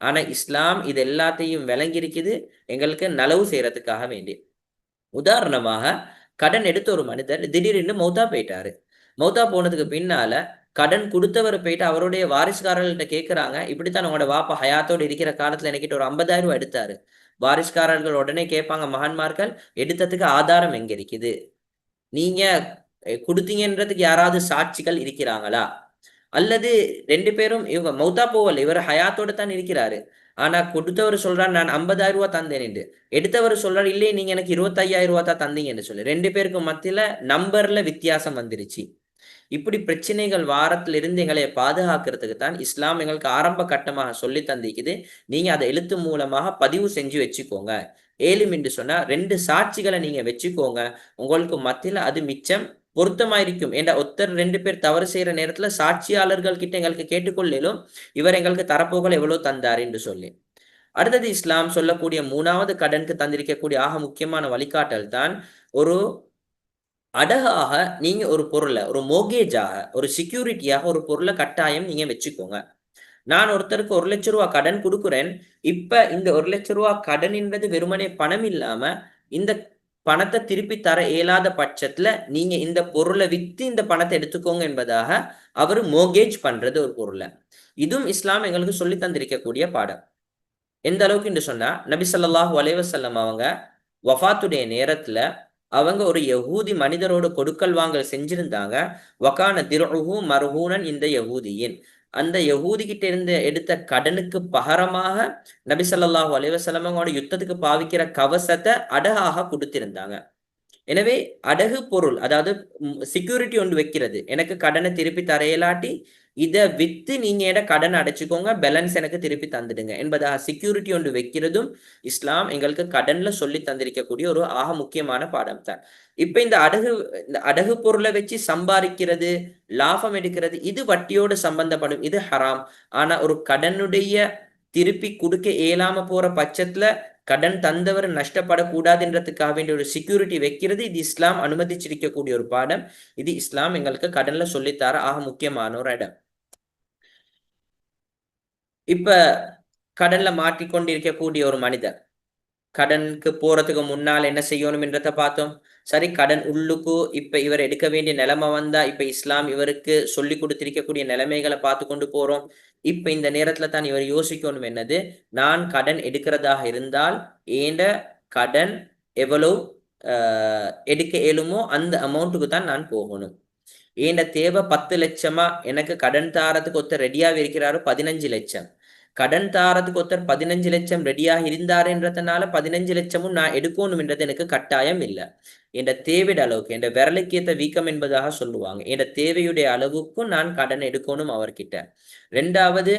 ஆனா இஸ்லாம் இது எல்லாத்தையும் விளங்கி இருக்குது எங்களுக்கு நலவு செய்யறதுக்காக வேண்டி. உதாரணமாக கடன் எடுத்த ஒரு மனிதர் திடீர்னு மௌத்தா போயிட்டாரு. மௌத்தா போனதுக்கு பின்னால கடன் கொடுத்தவர் போயிட்டு அவருடைய வாரிசுக்காரர்கள்ட்ட கேட்கிறாங்க, இப்படித்தான் உங்களோட வாப்பா ஹயாத்தோடு இருக்கிற காலத்துல என்கிட்ட ஒரு 50,000 ரூபாய் எடுத்தாரு. வாரிசுக்காரர்கள் உடனே கேட்பாங்க, மகன்மார்கள், எடுத்ததுக்கு ஆதாரம் எங்க இருக்குது, நீங்க கொடுத்தீங்கன்றதுக்கு யாராவது சாட்சிகள் இருக்கிறாங்களா? அல்லது ரெண்டு பேரும் இவங்க மௌத்தா போகல, இவர் ஹயாத்தோட தான் இருக்கிறாரு, ஆனா கொடுத்தவர் சொல்றாரு நான் 50,000 ரூபாய் தந்தேன், எடுத்தவர் சொல்றாரு இல்லையே நீங்க எனக்கு 25,000 ரூபாய் தான் தந்தீங்கன்னு சொல்லி ரெண்டு பேருக்கு மத்தியில நம்பர்ல வித்தியாசம் வந்துருச்சு. இப்படி பிரச்சனைகள் வாரத்துல இருந்து எங்களை பாதுகாக்கிறதுக்கு தான் இஸ்லாம் எங்களுக்கு ஆரம்ப கட்டமாக சொல்லி தந்திக்குது. நீங்க அதை எழுத்து மூலமாக பதிவு செஞ்சு வச்சுக்கோங்க. ஏலும் என்று சொன்னா ரெண்டு சாட்சிகளை நீங்க வச்சுக்கோங்க, உங்களுக்கு மத்தியில அது மிச்சம் பொருத்தமாயிருக்கும். ஏண்டா ஒருத்தர் ரெண்டு பேர் தவறு செய்யற நேரத்துல சாட்சியாளர்கள் கிட்ட எங்களுக்கு கேட்டுக்கொள்ளும் இவர் எங்களுக்கு தரப்போகள் எவ்வளவு தந்தார் என்று சொல்லி. அடுத்தது இஸ்லாம் சொல்லக்கூடிய மூணாவது கடனுக்கு தந்திருக்கக்கூடிய ஆக முக்கியமான வழிகாட்டல் தான் ஒரு அடகாக நீங்க ஒரு பொருளை ஒரு மோகேஜாக ஒரு செக்யூரிட்டியாக ஒரு பொருளை கட்டாயம் நீங்க வச்சுக்கோங்க. நான் ஒருத்தருக்கு 1 லட்சம் ரூபாய் கடன் கொடுக்குறேன். இப்ப இந்த 1 லட்சம் ரூபாய் கடன் என்பது வெறுமனே பணம் இல்லாம இந்த பணத்தை திருப்பி தர இயலாத பட்சத்துல நீங்க இந்த பொருளை வித்து இந்த பணத்தை எடுத்துக்கோங்க என்பதாக அவர் மோகேஜ் பண்றது ஒரு பொருளை. இதுவும் இஸ்லாம் எங்களுக்கு சொல்லி தந்திருக்கக்கூடிய பாடம். எந்த அளவுக்கு என்று சொன்னா, நபி ஸல்லல்லாஹு அலைஹி வஸல்லம் அவங்க வஃபாத்துடைய நேரத்துல அவங்க ஒரு யஹூதி மனிதரோடு கொடுக்கல் வாங்கல் செஞ்சிருந்தாங்க. வகான திர்உஹு மர்ஹூனன் இந்த யஹூதியின், அந்த யஹூதி கிட்ட இருந்து எடுத்த கடனுக்கு பகரமாக நபி ஸல்லல்லாஹு அலைஹி வஸல்லம் அவங்களோட யுத்தத்துக்கு பாவிக்கிற கவசத்தை அடகாக கொடுத்திருந்தாங்க. எனவே அடகு பொருள், அதாவது செக்யூரிட்டி ஒன்று வைக்கிறது, எனக்கு கடனை திருப்பி தர இயலாட்டி இதை வித்து நீங்க எட கடனை அடைச்சுக்கோங்க, பேலன்ஸ் எனக்கு திருப்பி தந்துடுங்க என்பதாக செக்யூரிட்டி ஒன்று வைக்கிறதும் இஸ்லாம் எங்களுக்கு கடன்ல சொல்லி தந்திருக்கக்கூடிய ஒரு ஆக முக்கியமான பாடம் தான். இப்ப இந்த அடகு பொருளை வச்சு சம்பாதிக்கிறது, லாபம் எடுக்கிறது, இது வட்டியோடு சம்பந்தப்படும், இது ஹராம். ஆனா ஒரு கடனுடைய திருப்பி கொடுக்க இயலாம போற பட்சத்துல கடன் தந்தவர் நஷ்டப்படக்கூடாதுன்றதுக்காக வேண்டிய ஒரு செக்யூரிட்டி வைக்கிறது, இது இஸ்லாம் அனுமதிச்சிருக்கக்கூடிய ஒரு பாடம். இது இஸ்லாம் எங்களுக்கு கடன்ல சொல்லித்தர ஆக முக்கியமான ஒரு இடம். இப்ப கடன்ல மாட்டிக்கொண்டிருக்கக்கூடிய ஒரு மனிதர் கடனுக்கு போறதுக்கு முன்னால் என்ன செய்யணும் என்றத பார்த்தோம். சரி, கடன் உள்ளுக்கு இப்ப இவர் எடுக்க வேண்டிய நிலைமை வந்தா இப்ப இஸ்லாம் இவருக்கு சொல்லி கொடுத்திருக்கக்கூடிய நிலைமைகளை பார்த்து கொண்டு போறோம். இப்ப இந்த நேரத்துல தான் இவர் யோசிக்கணும் என்னது, நான் கடன் எடுக்கிறதாக இருந்தால் ஏண்ட கடன் எவ்வளவு எடுக்க இயலுமோ அந்த அமௌண்ட்டுக்கு தான் நான் போகணும். ஏண்ட தேவை 10 லட்சமா, எனக்கு கடன் தாரத்துக்கு ஒருத்தர் ரெடியாக இருக்கிறாரு 15 லட்சம். கடன் தாரத்துக்கு ஒருத்தர் 15 லட்சம் ரெடியாக இருந்தாருன்றதுனால 15 லட்சமும் நான் எடுக்கணும் என்றது எனக்கு கட்டாயம் இல்லை. என்ற தேவையோட அளவுக்கு, என்ற விரலுக்கு ஏத்த வீக்கம் என்பதாக சொல்லுவாங்க, என்ற தேவையுடைய அளவுக்கும் நான் கடன் எடுக்கணும் அவர்கிட்ட. ரெண்டாவது,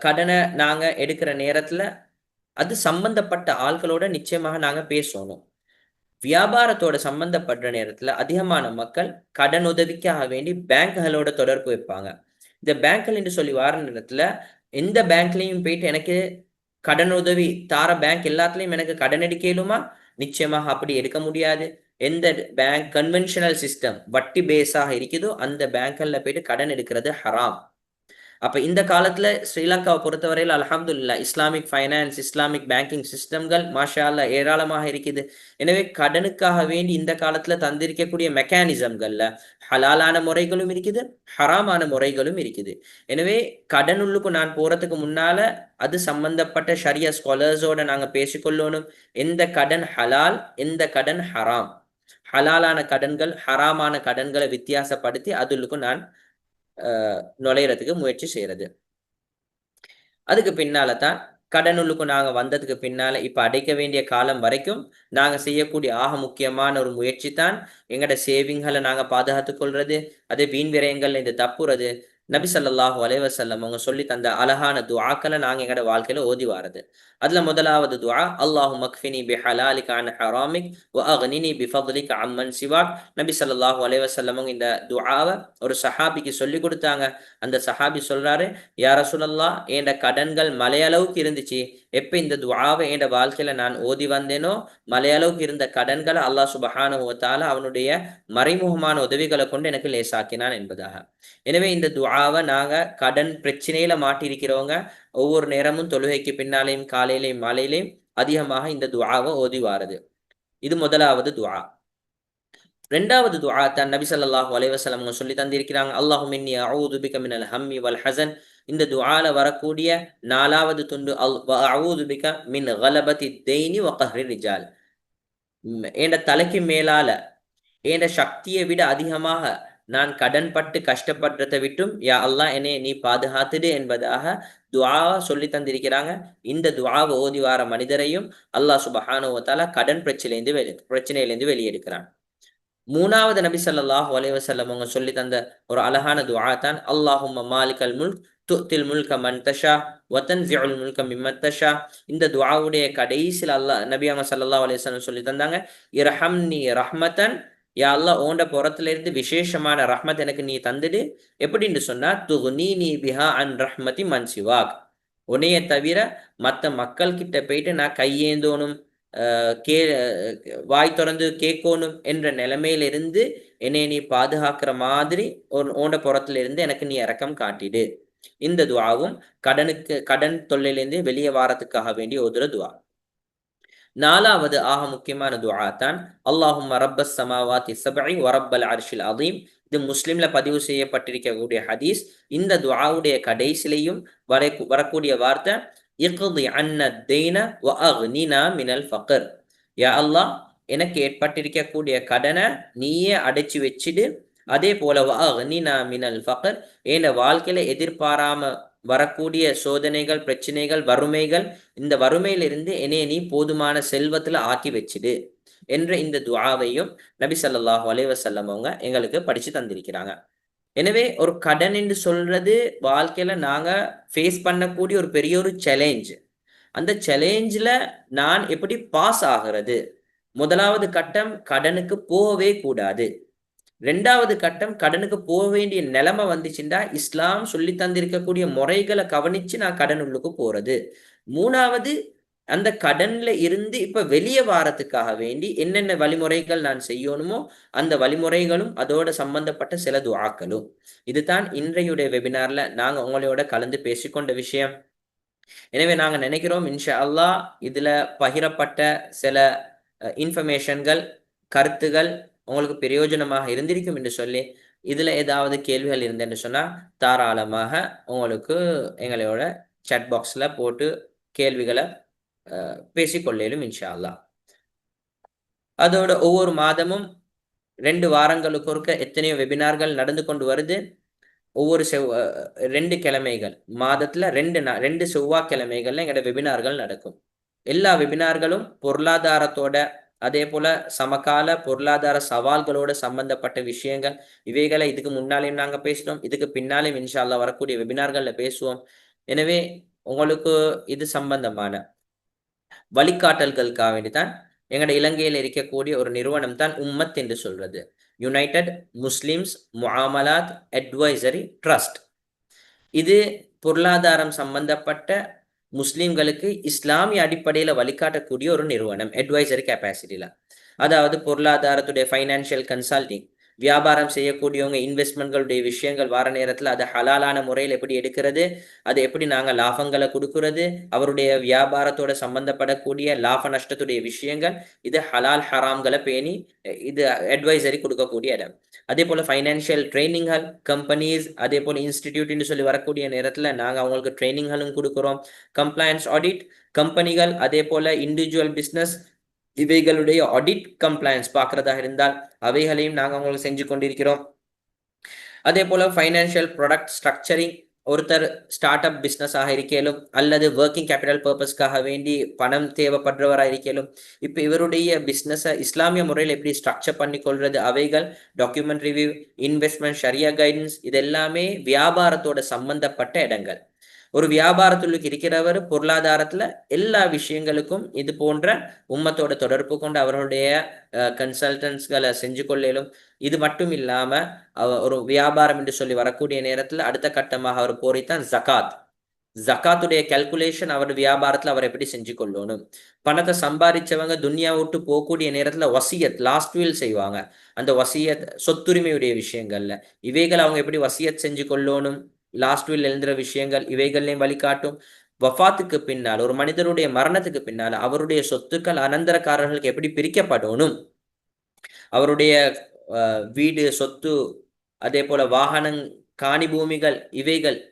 கடனை நாங்க எடுக்கிற நேரத்துல அது சம்பந்தப்பட்ட ஆட்களோட நிச்சயமாக நாங்க பேசணும். வியாபாரத்தோட சம்பந்தப்படுற நேரத்துல அதிகமான மக்கள் கடன் உதவிக்காக வேண்டி பேங்குகளோட தொடர்பு வைப்பாங்க. இந்த பேங்க்கள் என்று சொல்லி வார நேரத்துல எந்த பேங்க்லயும் போயிட்டு எனக்கு கடன் உதவி தார பேங்க் எல்லாத்துலயும் எனக்கு கடன் எடுக்க இயலுமா? நிச்சயமாக அப்படி எடுக்க முடியாது. எந்த பேங்க் கன்வென்ஷனல் சிஸ்டம் வட்டி பேஸாக இருக்குதோ அந்த பேங்க்ல போயிட்டு கடன் எடுக்கிறது ஹராம். அப்ப இந்த காலத்துல ஸ்ரீலங்காவை பொறுத்தவரையில் அல்ஹம்துலில்லாஹ் இஸ்லாமிக் ஃபைனான்ஸ், இஸ்லாமிக் பேங்கிங் சிஸ்டம்கள் மாஷா அல்லாஹ் ஏராளமாக இருக்குது. எனவே கடனுக்காக வேண்டி இந்த காலத்துல தந்திருக்கக்கூடிய மெக்கானிசம்கள்ல ஹலாலான முறைகளும் இருக்குது, ஹராமான முறைகளும் இருக்குது. எனவே கடனுள்ளுக்கு நான் போறதுக்கு முன்னால அது சம்பந்தப்பட்ட ஷரியா ஸ்காலர்ஸோட நாங்க பேசிக்கொள்ளணும். எந்த கடன் ஹலால், எந்த கடன் ஹராம், ஹலாலான கடன்கள் ஹராமான கடன்களை வித்தியாசப்படுத்தி அதுள்ளுக்கு நான் நுழையிறதுக்கு முயற்சி செய்யறது. அதுக்கு பின்னால தான் கடனுள்ளுக்கு நாங்க வந்ததுக்கு பின்னால இப்ப அடைக்க வேண்டிய காலம் வரைக்கும் நாங்க செய்யக்கூடிய ஆக முக்கியமான ஒரு முயற்சி தான் எங்கட சேவிங்களை நாங்க பாதுகாத்துக் கொள்றது, அதே வீண் விரயங்கள்ல இந்த தப்புறது. நபி ஸல்லல்லாஹு அலைஹி வஸல்லம் அவங்க சொல்லி தந்த அழகான துஆக்களை நாங்க எங்கட வாழ்க்கையில ஓதி வாரது. அதுல முதலாவது துஆ, அல்லாஹும்ம அக்ஃபினி பிஹலாலிக அன் ஹராமிக் வ அக்னினி பிஃபத்லிக அம்மன் சிவாக். நபி ஸல்லல்லாஹு அலைஹி வஸல்லம் இந்த துஆவை ஒரு சஹாபிக்கு சொல்லி கொடுத்தாங்க. அந்த சஹாபி சொல்றாரு, யா ரசூலல்லாஹ், என்ற கடன்கள் மலையளவுக்கு இருந்துச்சு. எப்ப இந்த துஆவை என்ற வாழ்க்கையில நான் ஓதி வந்தேனோ மலையளவுக்கு இருந்த கடன்களை அல்லாஹ் சுப்ஹானஹு வ தஆலா அவனுடைய மறைமுகமான உதவிகளை கொண்டு எனக்கு லேசாக்கினான் என்பதாக. எனவே இந்த துஆவை நாங்க கடன் பிரச்சனையில மாட்டியிருக்கிறவங்க ஒவ்வொரு நேரமும் தொழுகைக்கு பின்னாலேயும் காலையிலையும் மாலையிலையும் அதிகமாக இந்த துஆவை ஓதி வாரது. இது முதலாவது துஆ. ரெண்டாவது துஆ தான் நபி ஸல்லல்லாஹு அலைஹி வஸல்லம் சொல்லி தந்திருக்கிறாங்க. அல்லாஹும்ம இன்னி அஊது பிக மினல் ஹம்மி வல் ஹஸன். இந்த துஆல வரக்கூடிய நாலாவது துண்டு, வ அஊது பிக மின் கலபத்தி தைனி வ கஹ்ரி ரிஜால். என்ற தலைக்கு மேலால என்ற சக்தியை விட அதிகமாக நான் கடன்பட்டு கஷ்டப்படுறதை விட்டும் யா அல்லாஹ் என்னை நீ பாதுகாத்துடு என்பதாக துஆ சொல்லி தந்திருக்கிறாங்க. இந்த துஆவை ஓதி வார மனிதரையும் அல்லாஹ் சுப்ஹானஹு வ தஆலா கடன் பிரச்சனையிலிருந்து வெளியெடுக்கிறான். மூணாவது நபி ஸல்லல்லாஹு அலைஹி வஸல்லம் அவங்க சொல்லி தந்த ஒரு அழகான துஆ தான், அல்லாஹும்ம மாலிகல் முல்க் துத்தில் முல்க மன் தஷா வ தன்ஸிஉல் முல்க மிம்மன் தஷா. இந்த துஆவுடைய கடைசியில் நபி அவங்க ஸல்லல்லாஹு அலைஹி வஸல்லம் சொல்லி தந்தாங்க, இரஹம்னி ரஹ்மத்தன், யா அல்லாஹ் ஓண்ட புறத்துல இருந்து விசேஷமான ரஹ்மத் எனக்கு நீ தந்துடு. எப்படின்னு சொன்னா, துக்னீனி பிஹா அன் ரஹ்மதி மன் சிவாக், உன்னைய தவிர மற்ற மக்கள் கிட்ட போயிட்டு நான் கையேந்தோனும், கே வாய் திறந்து கேட்கணும் என்ற நிலைமையிலிருந்து என்னை நீ பாதுகாக்கிற மாதிரி ஓண்ட புறத்துல இருந்து எனக்கு நீ இரக்கம் காட்டிடு. இந்த துவாவும் கடன் தொல்லையிலிருந்து வெளியே வாரத்துக்காக வேண்டி ஓதுற துவா. நாலாவது ஆக முக்கியமான துஆ தான் அல்லாஹும்ம ரப்பஸ் ஸமாவாத்தி ஸப்இ வ ரப்பல் அர்ஷில் அதீம். இது முஸ்லிம்ல பதிவு செய்யப்பட்டிருக்கக்கூடிய ஹதீஸ். இந்த துஆவுடைய கடைசிலையும் வரக்கூடிய வார்த்தை இக்தி அன்ன தெய்ன வ அக்னினா மினல் ஃபக்ர். யா அல்லாஹ், எனக்கு ஏற்பட்டிருக்கக்கூடிய கடனை நீயே அடைச்சு வச்சிடு. அதே போல வ அக்னினா மினல் ஃபக்ர், என் வாழ்க்கையில எதிர்பாராம வரக்கூடிய சோதனைகள், பிரச்சனைகள், வறுமைகள், இந்த வறுமையிலிருந்து என்னைய நீ போதுமான செல்வத்துல ஆக்கி வச்சிடு என்ற இந்த துஆவையும் நபி ஸல்லல்லாஹு அலைஹி வஸல்லம் அவங்க எங்களுக்கு படிச்சு தந்திருக்கிறாங்க. எனவே ஒரு கடன் என்று சொல்றது வாழ்க்கையில நாங்க ஃபேஸ் பண்ணக்கூடிய ஒரு பெரிய ஒரு சேலஞ்ச். அந்த சேலஞ்சில் நான் எப்படி பாஸ் ஆகிறது? முதலாவது கட்டம், கடனுக்கு போகவே கூடாது. ரெண்டாவது கட்டம், கடனுக்கு போக வேண்டிய நிலைமை வந்துச்சுண்டா இஸ்லாம் சொல்லி தந்திருக்கக்கூடிய முறைகளை கவனிச்சு நான் கடனுள்ளுக்கு போறது. மூணாவது, அந்த கடன்ல இருந்து இப்ப வெளியே வாரத்துக்காக வேண்டி என்னென்ன வழிமுறைகள் நான் செய்யணுமோ அந்த வழிமுறைகளும் அதோட சம்பந்தப்பட்ட சில துஆக்களும். இதுதான் இன்றையுடைய வெபினார்ல நாங்க உங்களோட கலந்து பேசிக்கொண்ட விஷயம். எனவே நாங்க நினைக்கிறோம் இன்ஷா அல்லாஹ் இதுல பகிரப்பட்ட சில இன்ஃபர்மேஷன்கள், கருத்துகள் உங்களுக்கு பிரயோஜனமாக இருந்திருக்கும் என்று சொல்லி, இதுல ஏதாவது கேள்விகள் இருந்தேன்னு சொன்னா தாராளமாக உங்களுக்கு எங்களோட chat பாக்ஸ்ல போட்டு கேள்விகளை பேசிக்கொள்ளேலும் இன்ஷா அல்லாஹ். அதோட ஒவ்வொரு மாதமும் 2 வாரங்களுக்கு ஒருக்க எத்தனையோ வெபினார்கள் நடந்து கொண்டு வருது. ஒவ்வொரு 2 கிழமைகள் மாதத்துல 2 செவ்வாய்க்கிழமைகள்ல எங்களோட வெபினார்கள் நடக்கும். எல்லா வெபினார்களும் பொருளாதாரத்தோட, அதே போல சமகால பொருளாதார சவால்களோட சம்பந்தப்பட்ட விஷயங்கள். இவைகளை இதுக்கு முன்னாலேயும் நாங்க பேசினோம், இதுக்கு பின்னாலேயும் இன்ஷா அல்லாஹ் வரக்கூடிய வெபினார்கள்ல பேசுவோம். எனவே உங்களுக்கு இது சம்பந்தமான வழிகாட்டல்களுக்காக வேண்டிதான் எங்கட இலங்கையில் இருக்கக்கூடிய ஒரு நிறுவனம் தான் உம்மத் என்று சொல்றது, யுனைடெட் முஸ்லிம்ஸ் முஆமலாத் அட்வைசரி ட்ரஸ்ட். இது பொருளாதாரம் சம்பந்தப்பட்ட முஸ்லிம்களுக்கு இஸ்லாமிய அடிப்படையில் வழிகாட்டக்கூடிய ஒரு நிறுவனம், அட்வைசரி கெப்பாசிட்டியில. அதாவது பொருளாதாரத்துடைய ஃபைனான்சியல் கன்சல்டிங், வியாபாரம் செய்யக்கூடியவங்க இன்வெஸ்ட்மெண்ட்களுடைய விஷயங்கள் வார நேரத்தில் அதை ஹலாலான முறையில் எப்படி எடுக்கிறது, அது எப்படி நாங்கள் லாபங்களை கொடுக்கறது, அவருடைய வியாபாரத்தோட சம்பந்தப்படக்கூடிய லாப நஷ்டத்துடைய விஷயங்கள், இது ஹலால் ஹராம்களை பேணி இது அட்வைசரி கொடுக்கக்கூடிய இடம். அதே போல் ஃபைனான்சியல் ட்ரைனிங்கள், கம்பெனிஸ், அதே போல் இன்ஸ்டிடியூட்னு சொல்லி வரக்கூடிய நேரத்தில் நாங்கள் அவங்களுக்கு ட்ரைனிங்களும் கொடுக்குறோம். கம்ப்ளையன்ஸ் ஆடிட், கம்பெனிகள் அதே போல் இண்டிவிஜுவல் பிஸ்னஸ் இவைகளுடைய ஆடிட் கம்ப்ளையன்ஸ் பார்க்கறதாக இருந்தால் அவைகளையும் நாங்கள் உங்களுக்கு செஞ்சு கொண்டிருக்கிறோம். அதே போல ஃபைனான்சியல் ப்ராடக்ட் ஸ்ட்ரக்சரிங், ஒருத்தர் ஸ்டார்ட் அப் பிஸ்னஸாக இருக்கலும் அல்லது ஒர்க்கிங் கேபிட்டல் பர்பஸ்க்காக வேண்டி பணம் தேவைப்படுறவராக இருக்கலும், இப்போ இவருடைய பிஸ்னஸை இஸ்லாமிய முறையில் எப்படி ஸ்ட்ரக்சர் பண்ணி கொள்வது, அவைகள், டாக்குமெண்ட் ரிவ்யூ, இன்வெஸ்ட்மெண்ட், ஷரியா கைடன்ஸ், இது எல்லாமே வியாபாரத்தோட சம்பந்தப்பட்ட இடங்கள். ஒரு வியாபாரத்துள்ளுக்கு இருக்கிறவர் பொருளாதாரத்துல எல்லா விஷயங்களுக்கும் இது போன்ற உம்மத்தோட தொடர்பு கொண்டு அவர்களுடைய கன்சல்டன்ஸ்களை செஞ்சு கொள்ளலும். இது மட்டும் இல்லாம ஒரு வியாபாரம் என்று சொல்லி வரக்கூடிய நேரத்துல அடுத்த கட்டமாக அவர் போரித்தான் ஜகாத். ஜகாத்துடைய கால்குலேஷன் அவர் வியாபாரத்துல அவர் எப்படி செஞ்சு கொள்ளணும். பணத்தை சம்பாதிச்சவங்க துன்யா விட்டு போகக்கூடிய நேரத்துல வசியத், லாஸ்ட் வீல் செய்வாங்க. அந்த வசியத் சொத்துரிமையுடைய விஷயங்கள்ல இவைகள் அவங்க எப்படி வசியத் செஞ்சு கொள்ளணும், லாஸ்ட் வில் எழுதுற விஷயங்கள், இவைகள்லையும் வழிகாட்டும். வஃபாத்துக்கு பின்னால், ஒரு மனிதருடைய மரணத்துக்கு பின்னால் அவருடைய சொத்துக்கள் அனந்தரக்காரர்களுக்கு எப்படி பிரிக்கப்படணும், அவருடைய வீடு, சொத்து, அதே போல வாகனம், காணி பூமிகள்,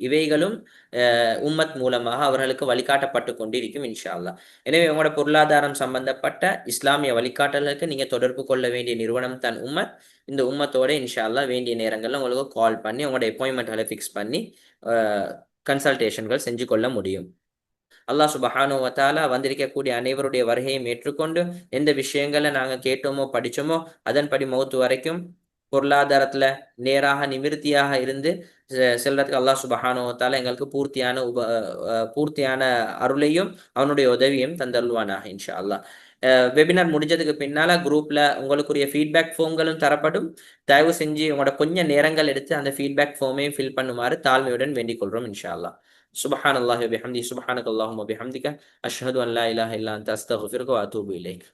இவைகளும் உம்மத் மூலமாக அவர்களுக்கு வழிகாட்டப்பட்டு கொண்டிருக்கும் இன்ஷா அல்லாஹ். எனவே உங்களோட பொருளாதாரம் சம்பந்தப்பட்ட இஸ்லாமிய வழிகாட்டலுக்கு நீங்க தொடர்பு கொள்ள வேண்டிய நிறுவனம் தான் உம்மத். இந்த உம்மத்தோட இன்ஷா அல்லாஹ் வேண்டிய நேரங்கள்ல உங்களுக்கு கால் பண்ணி உங்களோட அப்பாயின்மெண்ட்களை ஃபிக்ஸ் பண்ணி கன்சல்டேஷன்கள் செஞ்சு கொள்ள முடியும். அல்லாஹ் சுபஹானஹு வ தஆலா வந்திருக்கக்கூடிய அனைவருடைய வருகையும் ஏற்றுக்கொண்டு எந்த விஷயங்களை நாங்க கேட்டோமோ படிச்சோமோ அதன்படி மௌத்து வரைக்கும் பொருளாதாரத்துல நேராக நிமிர்த்தியாக இருந்து செல்றதுக்கு அல்லாஹ் சுபஹானஹு வ தஆலா எங்களுக்கு பூர்த்தியான அருளையும் அவனுடைய உதவியும் தந்தருள்வானாக இன்ஷா அல்லாஹ். வெபினார் முடிஞ்சதுக்கு பின்னால குரூப்ல உங்களுக்குரிய ஃபீட்பேக் ஃபார்ம்களும் தரப்படும். தயவு செஞ்சு உங்களோட கொஞ்சம் நேரங்கள் எடுத்து அந்த ஃபீட்பேக் ஃபார்மையும் ஃபில் பண்ணுமாறு தாழ்மையுடன் வேண்டிக் கொள்றோம் இன்ஷா அல்லாஹ். சுப்ஹானல்லாஹி வபிஹம்தி சுப்ஹானக அல்லாஹும்ம பிஹம்திக அஷ்ஹது அன் லா இலாஹ இல்லா அன்த அஸ்தக்ஃபிருக வ அத்தூபு இலைக்.